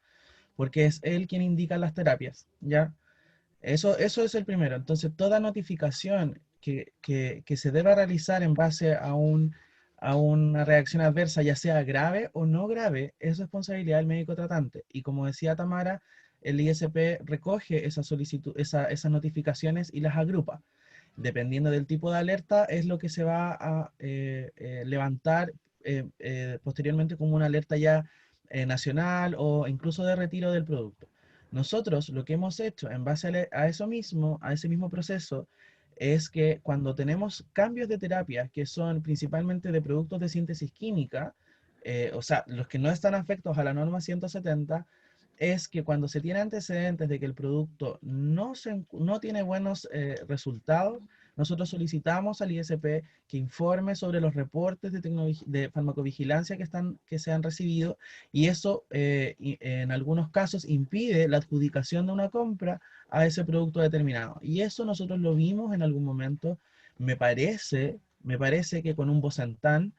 porque es él quien indica las terapias, ¿ya? Eso es el primero. Entonces, toda notificación que se deba realizar en base a una reacción adversa, ya sea grave o no grave, es responsabilidad del médico tratante. Y como decía Tamara, el ISP recoge esa solicitud, esas notificaciones y las agrupa. Dependiendo del tipo de alerta, es lo que se va a levantar posteriormente como una alerta ya nacional o incluso de retiro del producto. Nosotros lo que hemos hecho en base a eso mismo, a ese mismo proceso, es que cuando tenemos cambios de terapia que son principalmente de productos de síntesis química, o sea, los que no están afectos a la norma 170, es que cuando se tiene antecedentes de que el producto no tiene buenos resultados, nosotros solicitamos al ISP que informe sobre los reportes de farmacovigilancia que se han recibido, y eso en algunos casos impide la adjudicación de una compra a ese producto determinado. Y eso nosotros lo vimos en algún momento, me parece que con un Bosentan,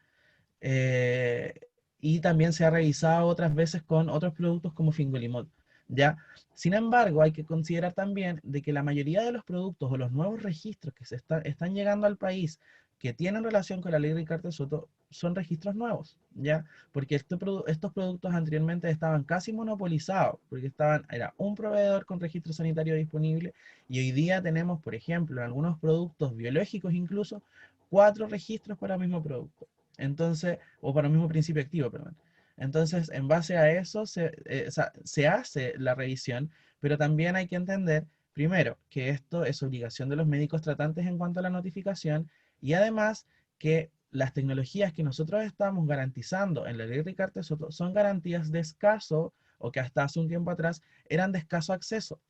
y también se ha revisado otras veces con otros productos como Fingolimod, ¿ya? Sin embargo, hay que considerar también de que la mayoría de los productos o los nuevos registros que están llegando al país que tienen relación con la ley Ricardo-Soto son registros nuevos, ¿ya? Porque estos productos anteriormente estaban casi monopolizados, porque era un proveedor con registro sanitario disponible, y hoy día tenemos, por ejemplo, en algunos productos biológicos incluso, 4 registros para el mismo producto. Entonces, o para el mismo principio activo, perdón. Entonces, en base a eso se hace la revisión, pero también hay que entender, primero, que esto es obligación de los médicos tratantes en cuanto a la notificación, y además que las tecnologías que nosotros estamos garantizando en la ley Ricardo-Soto son garantías de escaso, o que hasta hace un tiempo atrás eran de escaso acceso.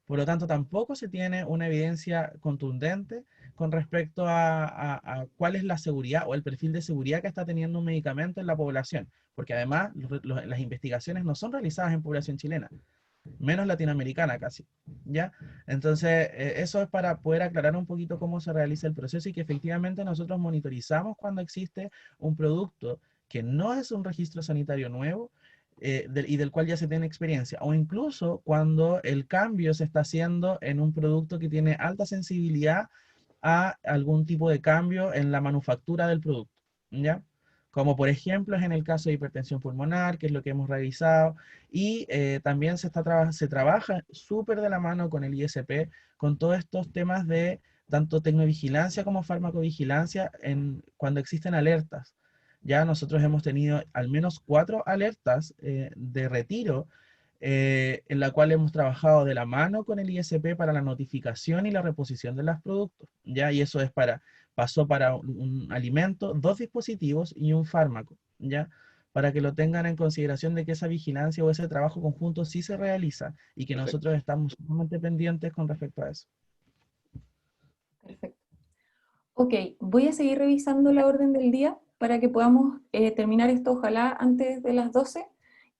Por lo tanto, tampoco se tiene una evidencia contundente con respecto a cuál es la seguridad o el perfil de seguridad que está teniendo un medicamento en la población, porque además las investigaciones no son realizadas en población chilena, menos latinoamericana casi, ¿ya? Entonces, eso es para poder aclarar un poquito cómo se realiza el proceso, y que efectivamente nosotros monitorizamos cuando existe un producto que no es un registro sanitario nuevo, y del cual ya se tiene experiencia, o incluso cuando el cambio se está haciendo en un producto que tiene alta sensibilidad a algún tipo de cambio en la manufactura del producto, ¿ya? Como por ejemplo es en el caso de hipertensión pulmonar, que es lo que hemos revisado, y también se trabaja súper de la mano con el ISP, con todos estos temas de tanto tecnovigilancia como farmacovigilancia cuando existen alertas. Ya nosotros hemos tenido al menos 4 alertas de retiro en la cual hemos trabajado de la mano con el ISP para la notificación y la reposición de los productos, ¿ya? Y eso pasó para un alimento, 2 dispositivos y un fármaco, ¿ya? Para que lo tengan en consideración de que esa vigilancia o ese trabajo conjunto sí se realiza y que Perfecto. nosotros estamos sumamente pendientes con respecto a eso. Perfecto. Ok, voy a seguir revisando la orden del día para que podamos terminar esto ojalá antes de las 12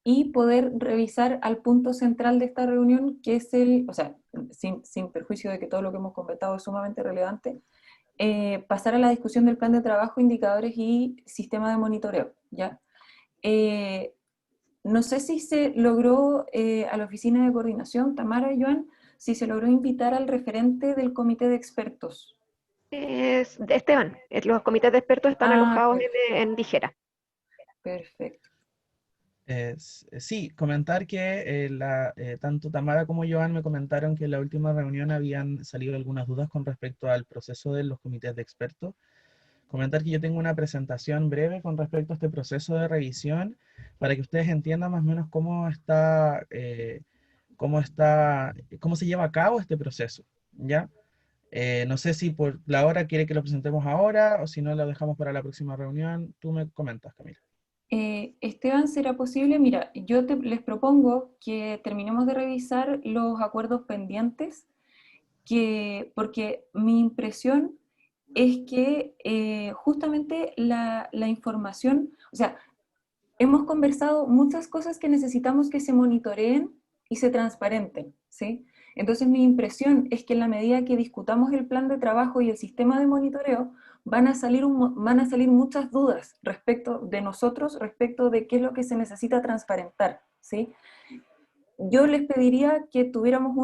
y poder revisar al punto central de esta reunión, que es o sea, sin perjuicio de que todo lo que hemos comentado es sumamente relevante, pasar a la discusión del plan de trabajo, indicadores y sistema de monitoreo, ¿ya? No sé si se logró a la oficina de coordinación, Tamara y Joan, si se logró invitar al referente del comité de expertos. Esteban, los comités de expertos están alojados en Dijera. Perfecto. Sí, comentar que tanto Tamara como Joan me comentaron que en la última reunión habían salido algunas dudas con respecto al proceso de los comités de expertos. Comentar que yo tengo una presentación breve con respecto a este proceso de revisión para que ustedes entiendan más o menos cómo se lleva a cabo este proceso, ¿ya? No sé si por la hora quiere que lo presentemos ahora o si no lo dejamos para la próxima reunión. Tú me comentas, Camila. Esteban, ¿será posible? Mira, yo les propongo que terminemos de revisar los acuerdos pendientes, porque mi impresión es que justamente la información, o sea, hemos conversado muchas cosas que necesitamos que se monitoreen y se transparenten, ¿sí? Entonces mi impresión es que en la medida que discutamos el plan de trabajo y el sistema de monitoreo, van a salir muchas dudas respecto de nosotros, respecto de qué es lo que se necesita transparentar, ¿sí? Yo les pediría que tuviéramos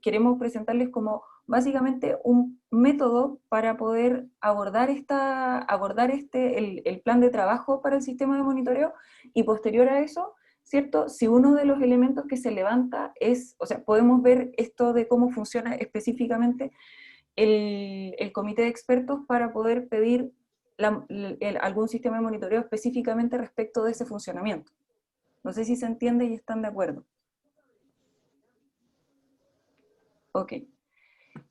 queremos presentarles como básicamente un método para poder abordar el plan de trabajo para el sistema de monitoreo, y posterior a eso, ¿cierto? Si uno de los elementos que se levanta o sea, podemos ver esto de cómo funciona específicamente el comité de expertos para poder pedir algún sistema de monitoreo específicamente respecto de ese funcionamiento. No sé si se entiende y están de acuerdo. Ok,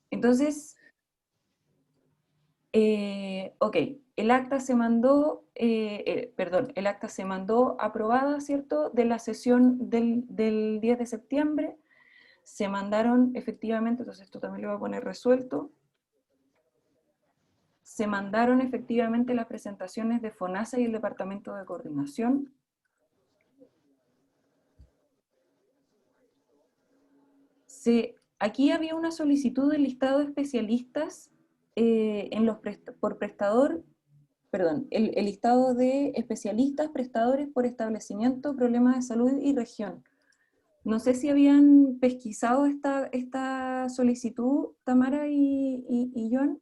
entonces, ok, el acta se mandó, el acta se mandó aprobada, ¿cierto?, de la sesión del 10 de septiembre, se mandaron efectivamente, entonces esto también lo voy a poner resuelto, se mandaron efectivamente las presentaciones de FONASA y el Departamento de Coordinación. Aquí había una solicitud del listado de especialistas por prestador, perdón, el listado de especialistas, prestadores por establecimiento, problemas de salud y región. No sé si habían pesquisado esta solicitud, Tamara y Joan.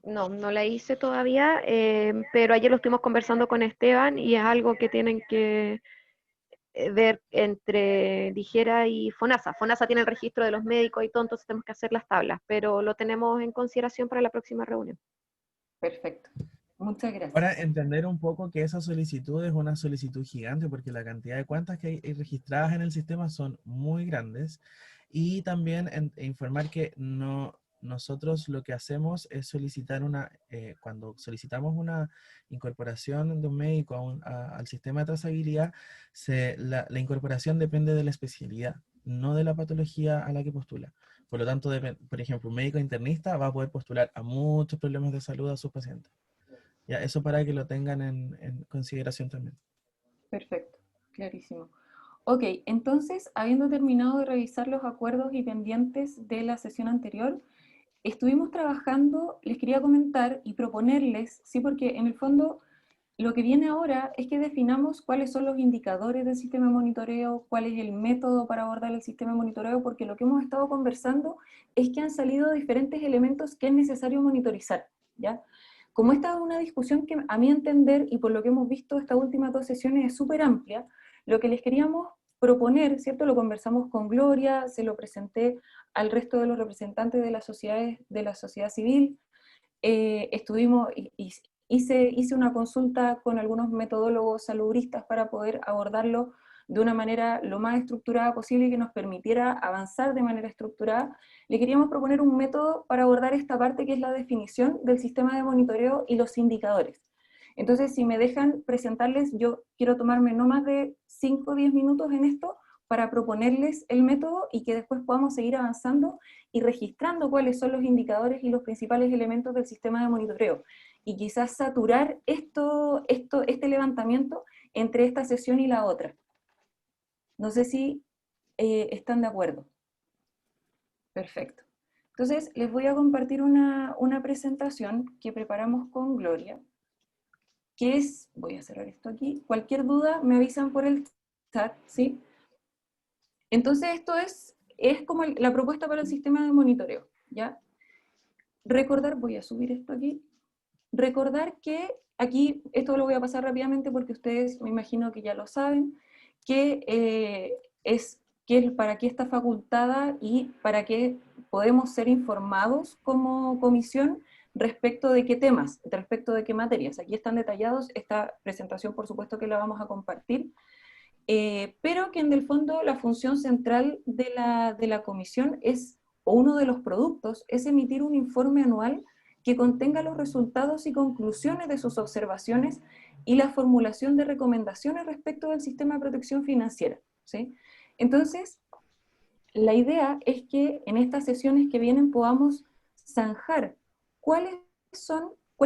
No la hice todavía, pero ayer lo estuvimos conversando con Esteban y es algo que tienen que ver entre Dijera y FONASA. FONASA tiene el registro de los médicos y todo, entonces tenemos que hacer las tablas, pero lo tenemos en consideración para la próxima reunión. Perfecto. Muchas gracias. Para entender un poco que esa solicitud es una solicitud gigante porque la cantidad de cuentas que hay registradas en el sistema son muy grandes, y también informar que nosotros lo que hacemos es solicitar cuando solicitamos una incorporación de un médico al sistema de trazabilidad, la incorporación depende de la especialidad, no de la patología a la que postula. Por lo tanto, por ejemplo, un médico internista va a poder postular a muchos problemas de salud a sus pacientes. Ya, eso para que lo tengan en consideración también. Perfecto, clarísimo. Ok, entonces, habiendo terminado de revisar los acuerdos y pendientes de la sesión anterior, estuvimos trabajando, les quería comentar y proponerles, sí, porque en el fondo lo que viene ahora es que definamos cuáles son los indicadores del sistema de monitoreo, cuál es el método para abordar el sistema de monitoreo, porque lo que hemos estado conversando es que han salido diferentes elementos que es necesario monitorizar, ¿ya? Como esta es una discusión que a mi entender, y por lo que hemos visto estas últimas 2 sesiones, es súper amplia, lo que les queríamos proponer, ¿cierto? Lo conversamos con Gloria, se lo presenté al resto de los representantes de la sociedad civil, hice una consulta con algunos metodólogos salubristas para poder abordarlo de una manera lo más estructurada posible y que nos permitiera avanzar de manera estructurada, le queríamos proponer un método para abordar esta parte que es la definición del sistema de monitoreo y los indicadores. Entonces, si me dejan presentarles, yo quiero tomarme no más de 5 o 10 minutos en esto para proponerles el método y que después podamos seguir avanzando y registrando cuáles son los indicadores y los principales elementos del sistema de monitoreo. Y quizás saturar este levantamiento entre esta sesión y la otra. No sé si están de acuerdo. Perfecto. Entonces, les voy a compartir una presentación que preparamos con Gloria, que es, voy a cerrar esto aquí, cualquier duda me avisan por el chat, ¿sí? Entonces esto es como la propuesta para el sistema de monitoreo, ¿ya? Recordar, voy a subir esto aquí, recordar que aquí, esto lo voy a pasar rápidamente porque ustedes me imagino que ya lo saben, que para qué está facultada y para qué podemos ser informados como comisión respecto de qué temas, respecto de qué materias. Aquí están detallados, esta presentación por supuesto que la vamos a compartir, pero que en el fondo la función central de la comisión es, o uno de los productos, es emitir un informe anual que contenga los resultados y conclusiones de sus observaciones y la formulación de recomendaciones respecto del sistema de protección financiera, ¿sí? Entonces, la idea es que en estas sesiones que vienen podamos zanjar cuál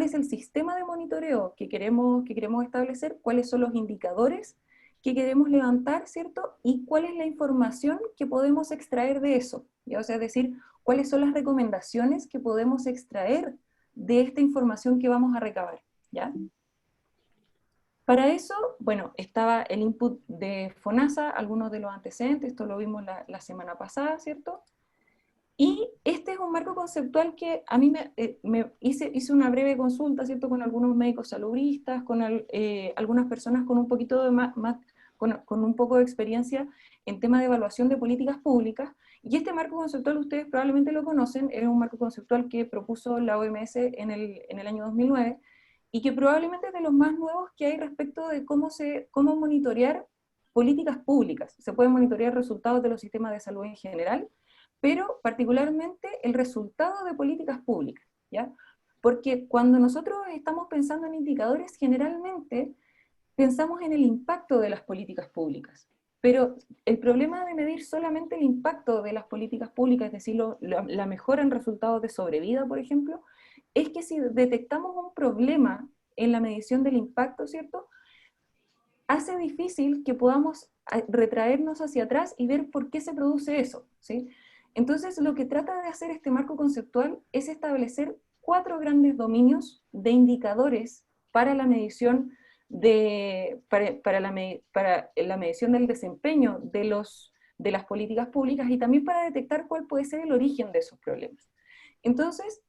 es el sistema de monitoreo que queremos establecer, cuáles son los indicadores que queremos levantar, ¿cierto? Y cuál es la información que podemos extraer de eso, ¿ya? O sea, es decir, cuáles son las recomendaciones que podemos extraer de esta información que vamos a recabar, ¿ya? Para eso, bueno, estaba el input de FONASA, algunos de los antecedentes, esto lo vimos la semana pasada, ¿cierto? Y este es un marco conceptual que a mí hice una breve consulta, ¿cierto?, con algunos médicos salubristas, con algunas personas con un poquito de con un poco de experiencia en tema de evaluación de políticas públicas, y este marco conceptual ustedes probablemente lo conocen, es un marco conceptual que propuso la OMS en el año 2009, y que probablemente es de los más nuevos que hay respecto de cómo monitorear políticas públicas. Se pueden monitorear resultados de los sistemas de salud en general, pero particularmente el resultado de políticas públicas, ¿ya? Porque cuando nosotros estamos pensando en indicadores, generalmente pensamos en el impacto de las políticas públicas, pero el problema de medir solamente el impacto de las políticas públicas, es decir, la mejora en resultados de sobrevida, por ejemplo, es que si detectamos un problema en la medición del impacto, ¿cierto?, hace difícil que podamos retraernos hacia atrás y ver por qué se produce eso, ¿sí? Entonces, lo que trata de hacer este marco conceptual es establecer 4 grandes dominios de indicadores para la medición para la medición del desempeño de las políticas públicas y también para detectar cuál puede ser el origen de esos problemas. Entonces,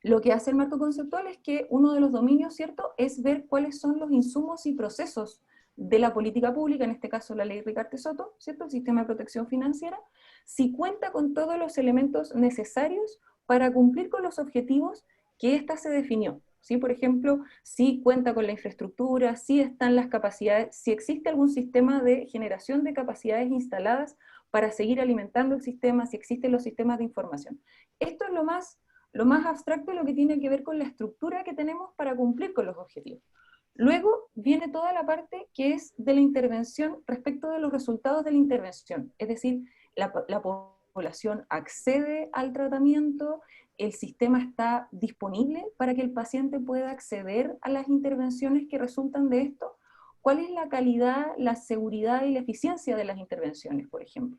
lo que hace el marco conceptual es que uno de los dominios, ¿cierto?, es ver cuáles son los insumos y procesos de la política pública, en este caso la ley Ricarte-Soto, ¿cierto?, el sistema de protección financiera, si cuenta con todos los elementos necesarios para cumplir con los objetivos que ésta se definió, ¿sí? Por ejemplo, si cuenta con la infraestructura, si están las capacidades, si existe algún sistema de generación de capacidades instaladas para seguir alimentando el sistema, si existen los sistemas de información. Esto es lo más abstracto, lo que tiene que ver con la estructura que tenemos para cumplir con los objetivos. Luego viene toda la parte que es de la intervención respecto de los resultados de la intervención, es decir, la población accede al tratamiento, el sistema está disponible para que el paciente pueda acceder a las intervenciones que resultan de esto, cuál es la calidad, la seguridad y la eficiencia de las intervenciones, por ejemplo.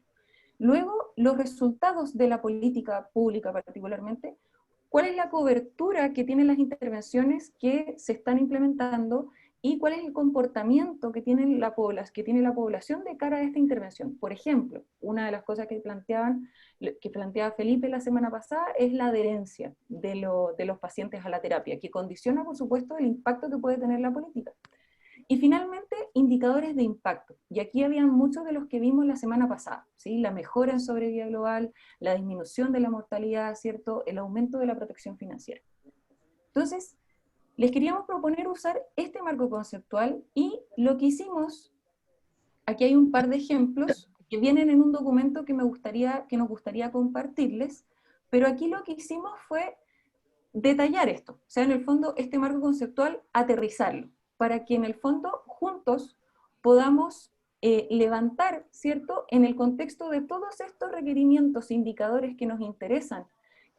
Luego, los resultados de la política pública particularmente, cuál es la cobertura que tienen las intervenciones que se están implementando y cuál es el comportamiento que tiene la población de cara a esta intervención. Por ejemplo, una de las cosas que planteaba Felipe la semana pasada es la adherencia de los pacientes a la terapia, que condiciona, por supuesto, el impacto que puede tener la política. Y finalmente, indicadores de impacto. Y aquí habían muchos de los que vimos la semana pasada, ¿sí? La mejora en sobrevida global, la disminución de la mortalidad, ¿cierto?, el aumento de la protección financiera. Entonces, les queríamos proponer usar este marco conceptual y lo que hicimos aquí hay un par de ejemplos que vienen en un documento que nos gustaría compartirles, pero aquí lo que hicimos fue detallar esto, o sea, en el fondo, este marco conceptual, aterrizarlo, para que en el fondo, juntos, podamos levantar, ¿cierto?, en el contexto de todos estos requerimientos, indicadores que nos interesan,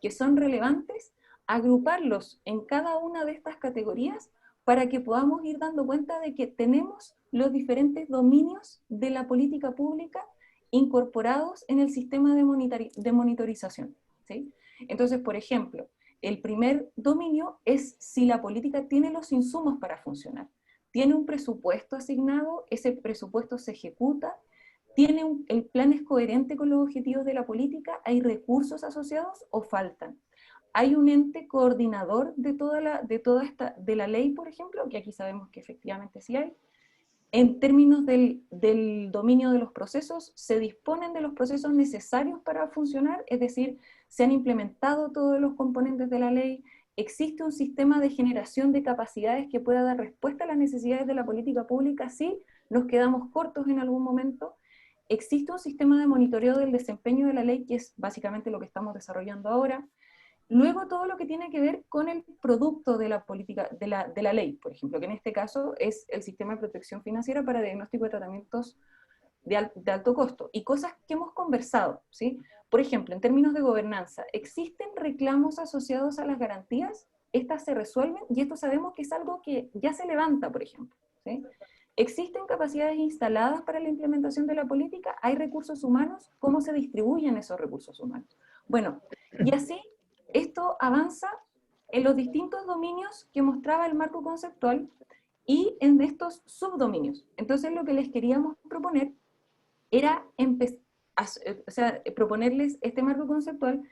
que son relevantes, agruparlos en cada una de estas categorías para que podamos ir dando cuenta de que tenemos los diferentes dominios de la política pública incorporados en el sistema de monitorización, ¿sí? Entonces, por ejemplo, el primer dominio es si la política tiene los insumos para funcionar. Tiene un presupuesto asignado, ese presupuesto se ejecuta, el plan es coherente con los objetivos de la política, hay recursos asociados o faltan. Hay un ente coordinador de la ley, por ejemplo, que aquí sabemos que efectivamente sí hay. En términos del dominio de los procesos, se disponen de los procesos necesarios para funcionar, es decir, se han implementado todos los componentes de la ley, existe un sistema de generación de capacidades que pueda dar respuesta a las necesidades de la política pública, si nos quedamos cortos en algún momento, existe un sistema de monitoreo del desempeño de la ley, que es básicamente lo que estamos desarrollando ahora. Luego todo lo que tiene que ver con el producto de la política, de la ley, por ejemplo, que en este caso es el sistema de protección financiera para diagnóstico de tratamientos de alto costo, y cosas que hemos conversado, ¿sí? Por ejemplo, en términos de gobernanza, ¿existen reclamos asociados a las garantías? Estas se resuelven, y esto sabemos que es algo que ya se levanta, por ejemplo, ¿sí? ¿Existen capacidades instaladas para la implementación de la política? ¿Hay recursos humanos? ¿Cómo se distribuyen esos recursos humanos? Bueno, y así esto avanza en los distintos dominios que mostraba el marco conceptual y en estos subdominios. Entonces lo que les queríamos proponer era proponerles este marco conceptual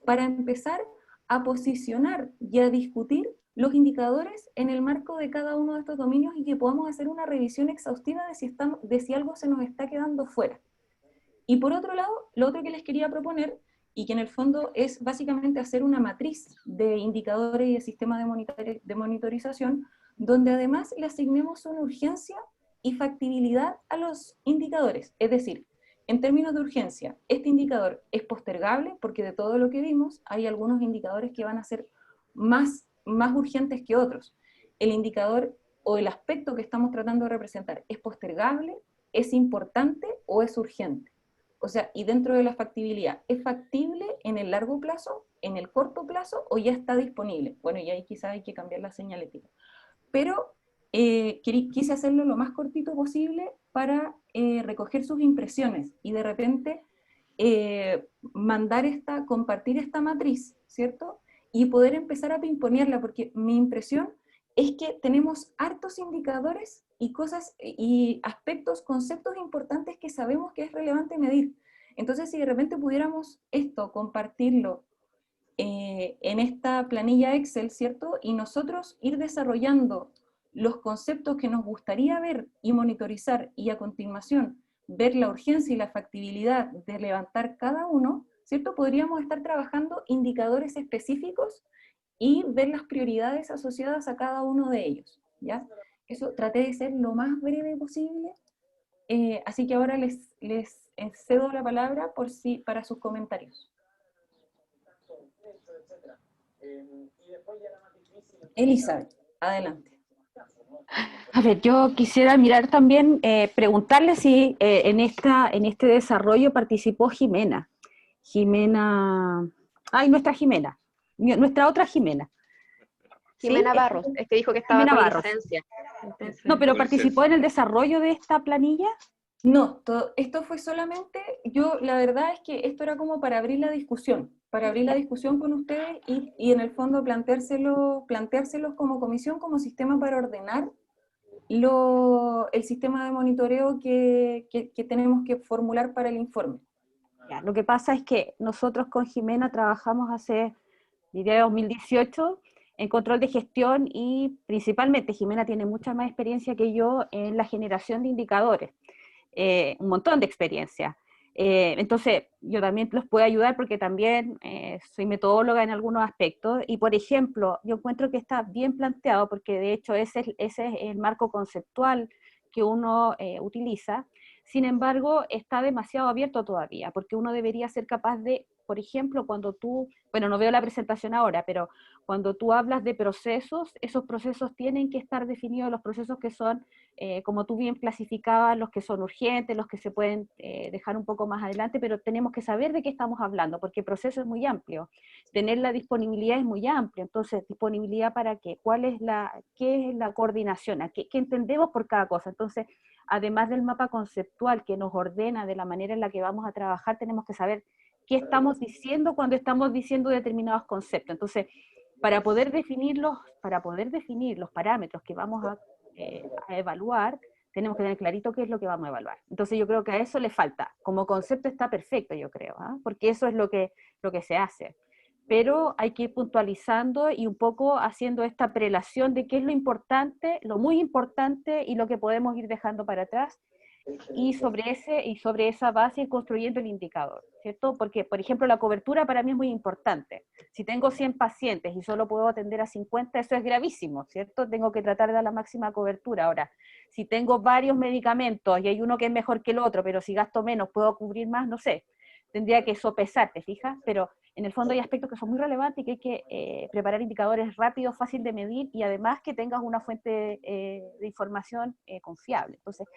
para empezar a posicionar y a discutir los indicadores en el marco de cada uno de estos dominios y que podamos hacer una revisión exhaustiva de si algo se nos está quedando fuera. Y por otro lado, lo otro que les quería proponer, y que en el fondo es básicamente hacer una matriz de indicadores y de sistemas de monitorización, donde además le asignemos una urgencia y factibilidad a los indicadores. Es decir, en términos de urgencia, este indicador es postergable, porque de todo lo que vimos, hay algunos indicadores que van a ser más urgentes que otros. El indicador o el aspecto que estamos tratando de representar, ¿es postergable, es importante o es urgente? O sea, y dentro de la factibilidad, ¿es factible en el largo plazo, en el corto plazo, o ya está disponible? Bueno, y ahí quizás hay que cambiar la señalética. Pero quise hacerlo lo más cortito posible para recoger sus impresiones y de repente compartir esta matriz, ¿cierto? Y poder empezar a pimponearla, porque mi impresión es que tenemos hartos indicadores y cosas y aspectos, conceptos importantes que sabemos que es relevante medir. Entonces, si de repente pudiéramos compartirlo en esta planilla Excel, ¿cierto? Y nosotros ir desarrollando los conceptos que nos gustaría ver y monitorizar, y a continuación ver la urgencia y la factibilidad de levantar cada uno, ¿cierto? Podríamos estar trabajando indicadores específicos y ver las prioridades asociadas a cada uno de ellos, ¿ya? Eso traté de ser lo más breve posible, así que ahora les cedo la palabra para sus comentarios. Elizabeth, adelante. A ver, yo quisiera mirar también, preguntarle si en este desarrollo participó Jimena. Nuestra Jimena. Nuestra otra Jimena. Jimena ¿Sí? Barros, es que dijo que estaba Jimena con Barros. licencia. No, pero ¿participó en el desarrollo de esta planilla? No, esto fue solamente, la verdad es que esto era como para abrir la discusión con ustedes y en el fondo planteárselos como comisión, como sistema para ordenar el sistema de monitoreo que tenemos que formular para el informe. Ya, lo que pasa es que nosotros con Jimena trabajamos diría 2018, en control de gestión, y principalmente Jimena tiene mucha más experiencia que yo en la generación de indicadores, un montón de experiencia. Entonces, yo también los puedo ayudar porque también soy metodóloga en algunos aspectos, y por ejemplo, yo encuentro que está bien planteado, porque de hecho ese es el marco conceptual que uno utiliza, Sin embargo, está demasiado abierto todavía, porque uno debería ser capaz de, por ejemplo, cuando tú, bueno, no veo la presentación ahora, pero cuando tú hablas de procesos, esos procesos tienen que estar definidos, los procesos que son, como tú bien clasificabas, los que son urgentes, los que se pueden dejar un poco más adelante, pero tenemos que saber de qué estamos hablando, porque el proceso es muy amplio. Tener la disponibilidad es muy amplio, entonces, ¿disponibilidad para qué? ¿Qué es la coordinación? ¿Qué entendemos por cada cosa? Entonces, además del mapa conceptual que nos ordena de la manera en la que vamos a trabajar, tenemos que saber qué estamos diciendo cuando estamos diciendo determinados conceptos. Entonces, para poder definir los parámetros que vamos a evaluar, tenemos que tener clarito qué es lo que vamos a evaluar. Entonces yo creo que a eso le falta. Como concepto está perfecto, yo creo, porque eso es lo que se hace. Pero hay que ir puntualizando y un poco haciendo esta prelación de qué es lo importante, lo muy importante y lo que podemos ir dejando para atrás, y sobre esa base ir construyendo el indicador, ¿cierto? Porque, por ejemplo, la cobertura para mí es muy importante. Si tengo 100 pacientes y solo puedo atender a 50, eso es gravísimo, ¿cierto? Tengo que tratar de dar la máxima cobertura. Ahora, si tengo varios medicamentos y hay uno que es mejor que el otro, pero si gasto menos puedo cubrir más, no sé, tendría que sopesar, ¿te fijas? Pero en el fondo hay aspectos que son muy relevantes y que hay que preparar indicadores rápidos, fácil de medir y además que tengas una fuente de información confiable. Entonces,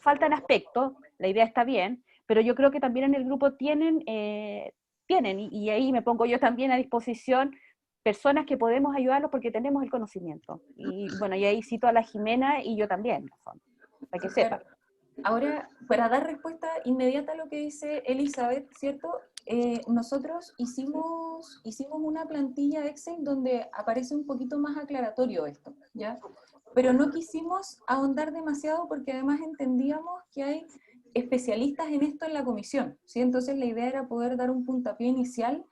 faltan aspectos, la idea está bien, pero yo creo que también en el grupo tienen, y ahí me pongo yo también a disposición, personas que podemos ayudarlos porque tenemos el conocimiento. Y bueno, y ahí cito a la Jimena y yo también, para que sepan. Ahora, para dar respuesta inmediata a lo que dice Elizabeth, ¿cierto? Nosotros hicimos una plantilla Excel donde aparece un poquito más aclaratorio esto, ¿ya? Pero no quisimos ahondar demasiado porque además entendíamos que hay especialistas en esto en la comisión, ¿sí? Entonces la idea era poder dar un puntapié inicial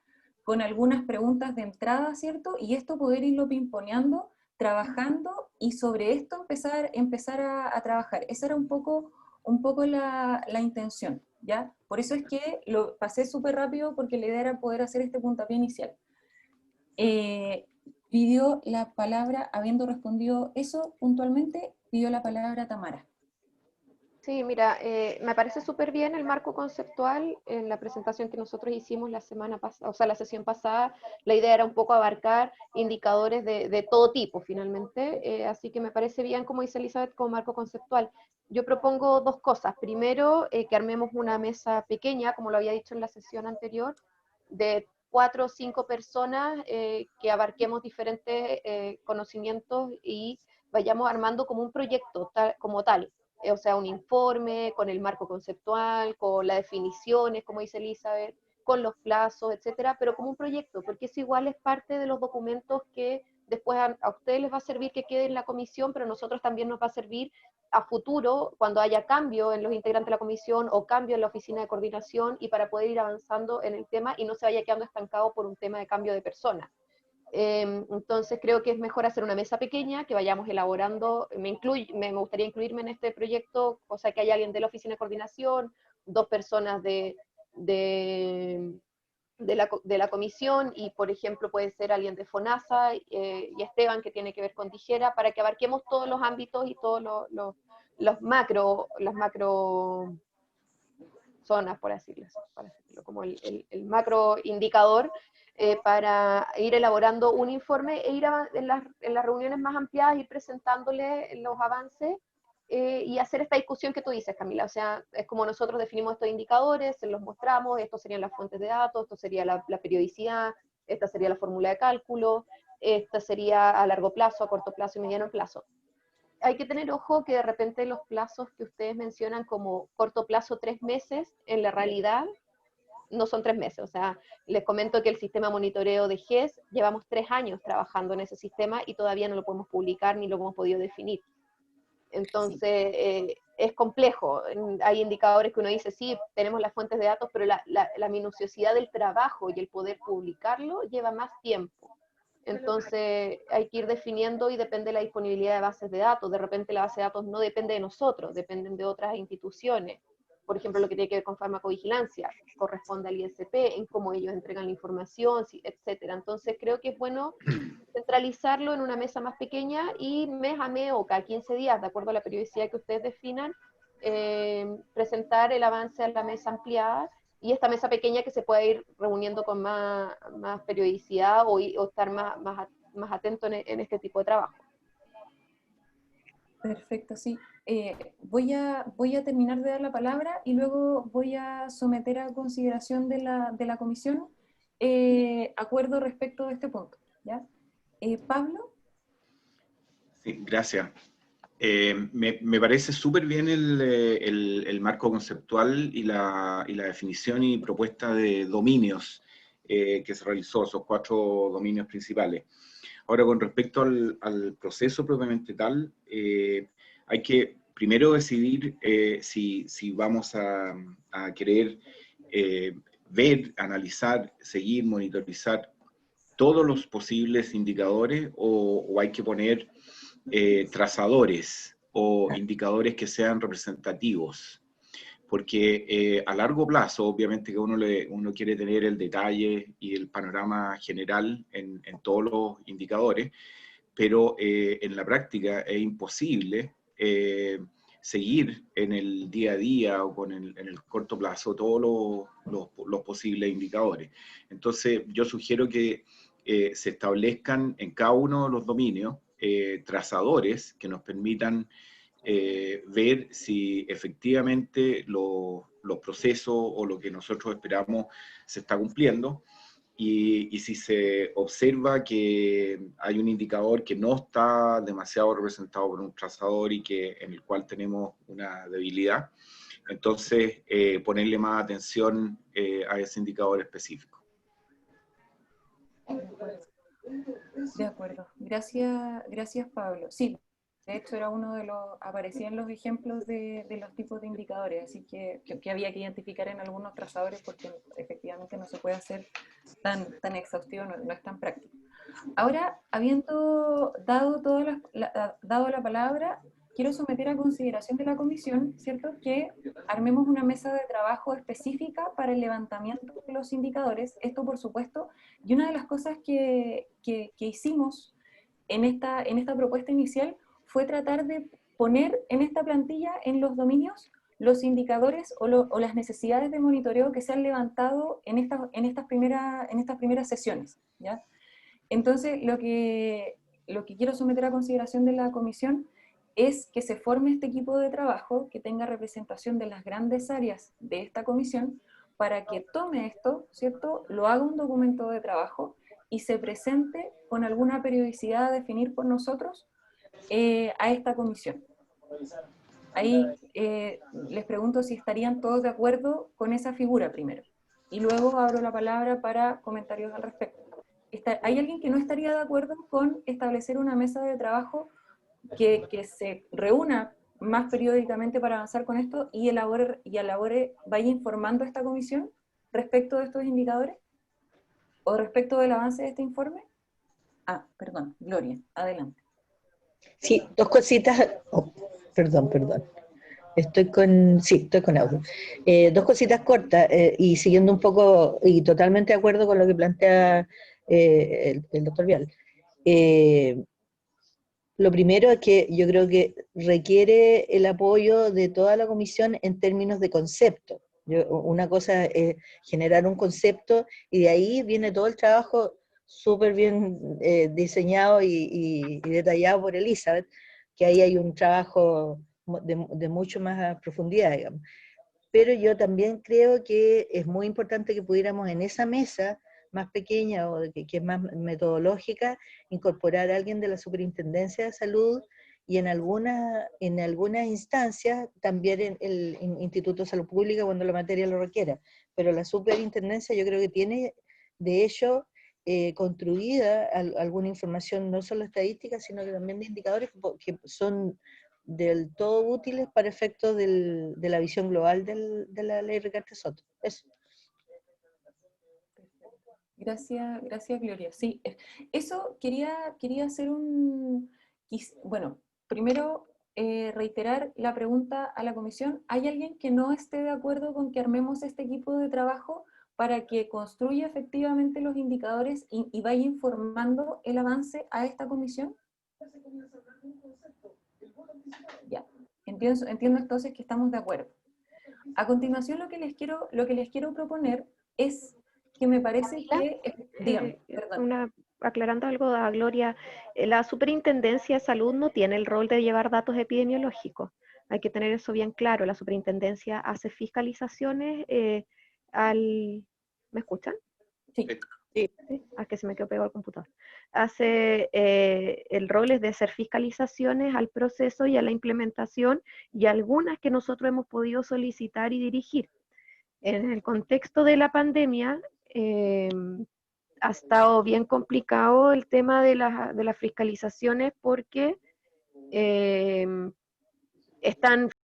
con algunas preguntas de entrada, ¿cierto? Y esto poder irlo pimponeando, trabajando y sobre esto empezar a trabajar. Esa era un poco la intención, ¿ya? Por eso es que lo pasé súper rápido porque la idea era poder hacer este puntapié inicial. Pidió la palabra, habiendo respondido eso puntualmente, pidió la palabra Tamara. Sí, mira, me parece súper bien el marco conceptual. En la presentación que nosotros hicimos la semana pasada, o sea, la sesión pasada, la idea era un poco abarcar indicadores de todo tipo, finalmente, así que me parece bien, como dice Elizabeth, como marco conceptual. Yo propongo dos cosas. Primero, que armemos una mesa pequeña, como lo había dicho en la sesión anterior, de 4 o 5 personas, que abarquemos diferentes conocimientos y vayamos armando como un proyecto como tal. O sea, un informe con el marco conceptual, con las definiciones, como dice Elizabeth, con los plazos, etcétera, pero como un proyecto, porque eso igual es parte de los documentos que después a ustedes les va a servir que quede en la comisión, pero a nosotros también nos va a servir a futuro, cuando haya cambio en los integrantes de la comisión o cambio en la oficina de coordinación, y para poder ir avanzando en el tema y no se vaya quedando estancado por un tema de cambio de persona. Entonces creo que es mejor hacer una mesa pequeña, que vayamos elaborando. Me gustaría incluirme en este proyecto, o sea, que haya alguien de la oficina de coordinación, 2 personas de la comisión, y por ejemplo puede ser alguien de FONASA, y Esteban, que tiene que ver con tijera, para que abarquemos todos los ámbitos y todos las macro zonas, por así decirlo, como el macro indicador, para ir elaborando un informe e ir en las reuniones más ampliadas, ir presentándole los avances, y hacer esta discusión que tú dices, Camila. O sea, es como nosotros definimos estos indicadores, se los mostramos, estos serían las fuentes de datos, esto sería la periodicidad, esta sería la fórmula de cálculo, esta sería a largo plazo, a corto plazo y mediano plazo. Hay que tener ojo que de repente los plazos que ustedes mencionan como corto plazo 3 meses, en la realidad no son 3 meses. O sea, les comento que el sistema monitoreo de GES, llevamos 3 años trabajando en ese sistema y todavía no lo podemos publicar ni lo hemos podido definir. Entonces, es complejo. Hay indicadores que uno dice, sí, tenemos las fuentes de datos, pero la minuciosidad del trabajo y el poder publicarlo lleva más tiempo. Entonces hay que ir definiendo, y depende de la disponibilidad de bases de datos. De repente la base de datos no depende de nosotros, dependen de otras instituciones. Por ejemplo, lo que tiene que ver con farmacovigilancia, corresponde al ISP, en cómo ellos entregan la información, etcétera. Entonces creo que es bueno centralizarlo en una mesa más pequeña, y mes a mes o cada 15 días, de acuerdo a la periodicidad que ustedes definan, presentar el avance a la mesa ampliada y esta mesa pequeña que se pueda ir reuniendo con más periodicidad o estar más atento en este tipo de trabajo. Perfecto, sí. Voy a terminar de dar la palabra y luego voy a someter a consideración de la comisión acuerdo respecto de este punto, ¿ya? Pablo. Sí, gracias. Me parece súper bien el marco conceptual y la definición y propuesta de dominios que se realizó, esos 4 dominios principales. Ahora, con respecto al proceso propiamente tal, hay que primero decidir si vamos a querer ver, analizar, seguir, monitorizar todos los posibles indicadores o hay que poner trazadores o indicadores que sean representativos. Porque a largo plazo, obviamente que uno quiere tener el detalle y el panorama general en todos los indicadores, pero en la práctica es imposible seguir en el día a día o en el corto plazo todos los posibles indicadores. Entonces, yo sugiero que se establezcan en cada uno de los dominios trazadores que nos permitan ver si efectivamente los procesos o lo que nosotros esperamos se está cumpliendo y si se observa que hay un indicador que no está demasiado representado por un trazador y en el cual tenemos una debilidad, entonces ponerle más atención a ese indicador específico. De acuerdo. Gracias Pablo. Sí, de hecho era uno de los, aparecían los ejemplos de los tipos de indicadores, así que había que identificar en algunos trazadores porque efectivamente no se puede hacer tan exhaustivo, no es tan práctico. Ahora, habiendo dado la palabra, quiero someter a consideración de la comisión, ¿cierto?, que armemos una mesa de trabajo específica para el levantamiento de los indicadores. Esto, por supuesto, y una de las cosas que hicimos en esta propuesta inicial fue tratar de poner en esta plantilla, en los dominios, los indicadores o las necesidades de monitoreo que se han levantado en estas primeras sesiones, ¿ya? Entonces, lo que quiero someter a consideración de la comisión es que se forme este equipo de trabajo que tenga representación de las grandes áreas de esta comisión para que tome esto, ¿cierto?, lo haga un documento de trabajo y se presente con alguna periodicidad a definir por nosotros a esta comisión. Ahí les pregunto si estarían todos de acuerdo con esa figura primero. Y luego abro la palabra para comentarios al respecto. ¿Hay alguien que no estaría de acuerdo con establecer una mesa de trabajo que se reúna más periódicamente para avanzar con esto y vaya informando a esta comisión respecto de estos indicadores? ¿O respecto del avance de este informe? Perdón, Gloria, adelante. Sí, 2 cositas. Oh, perdón. Estoy con audio. 2 cositas cortas y siguiendo un poco y totalmente de acuerdo con lo que plantea el doctor Vial. Lo primero es que yo creo que requiere el apoyo de toda la comisión en términos de concepto. Una cosa es generar un concepto y de ahí viene todo el trabajo súper bien diseñado y detallado por Elizabeth, que ahí hay un trabajo de mucho más profundidad, digamos. Pero yo también creo que es muy importante que pudiéramos en esa mesa más pequeña o que es más metodológica, incorporar a alguien de la Superintendencia de Salud y en algunas instancias también en el Instituto de Salud Pública cuando la materia lo requiera. Pero la Superintendencia yo creo que tiene, de hecho, construida alguna información, no solo estadística, sino que también de indicadores que son del todo útiles para efectos de la visión global de la ley Ricardo Soto. Eso. Gracias Gloria. Sí, eso quería hacer bueno, primero reiterar la pregunta a la comisión. ¿Hay alguien que no esté de acuerdo con que armemos este equipo de trabajo para que construya efectivamente los indicadores y vaya informando el avance a esta comisión? Ya. Entiendo entonces que estamos de acuerdo. A continuación, lo que les quiero proponer es que me parece que... Dígame, perdón. Aclarando algo a Gloria, la Superintendencia de Salud no tiene el rol de llevar datos epidemiológicos. Hay que tener eso bien claro. La Superintendencia hace fiscalizaciones ¿Me escuchan? Sí. Sí. Que se me quedó pegado el computador. Hace el rol es de hacer fiscalizaciones al proceso y a la implementación, y algunas que nosotros hemos podido solicitar y dirigir. En el contexto de la pandemia, ha estado bien complicado el tema de las fiscalizaciones porque están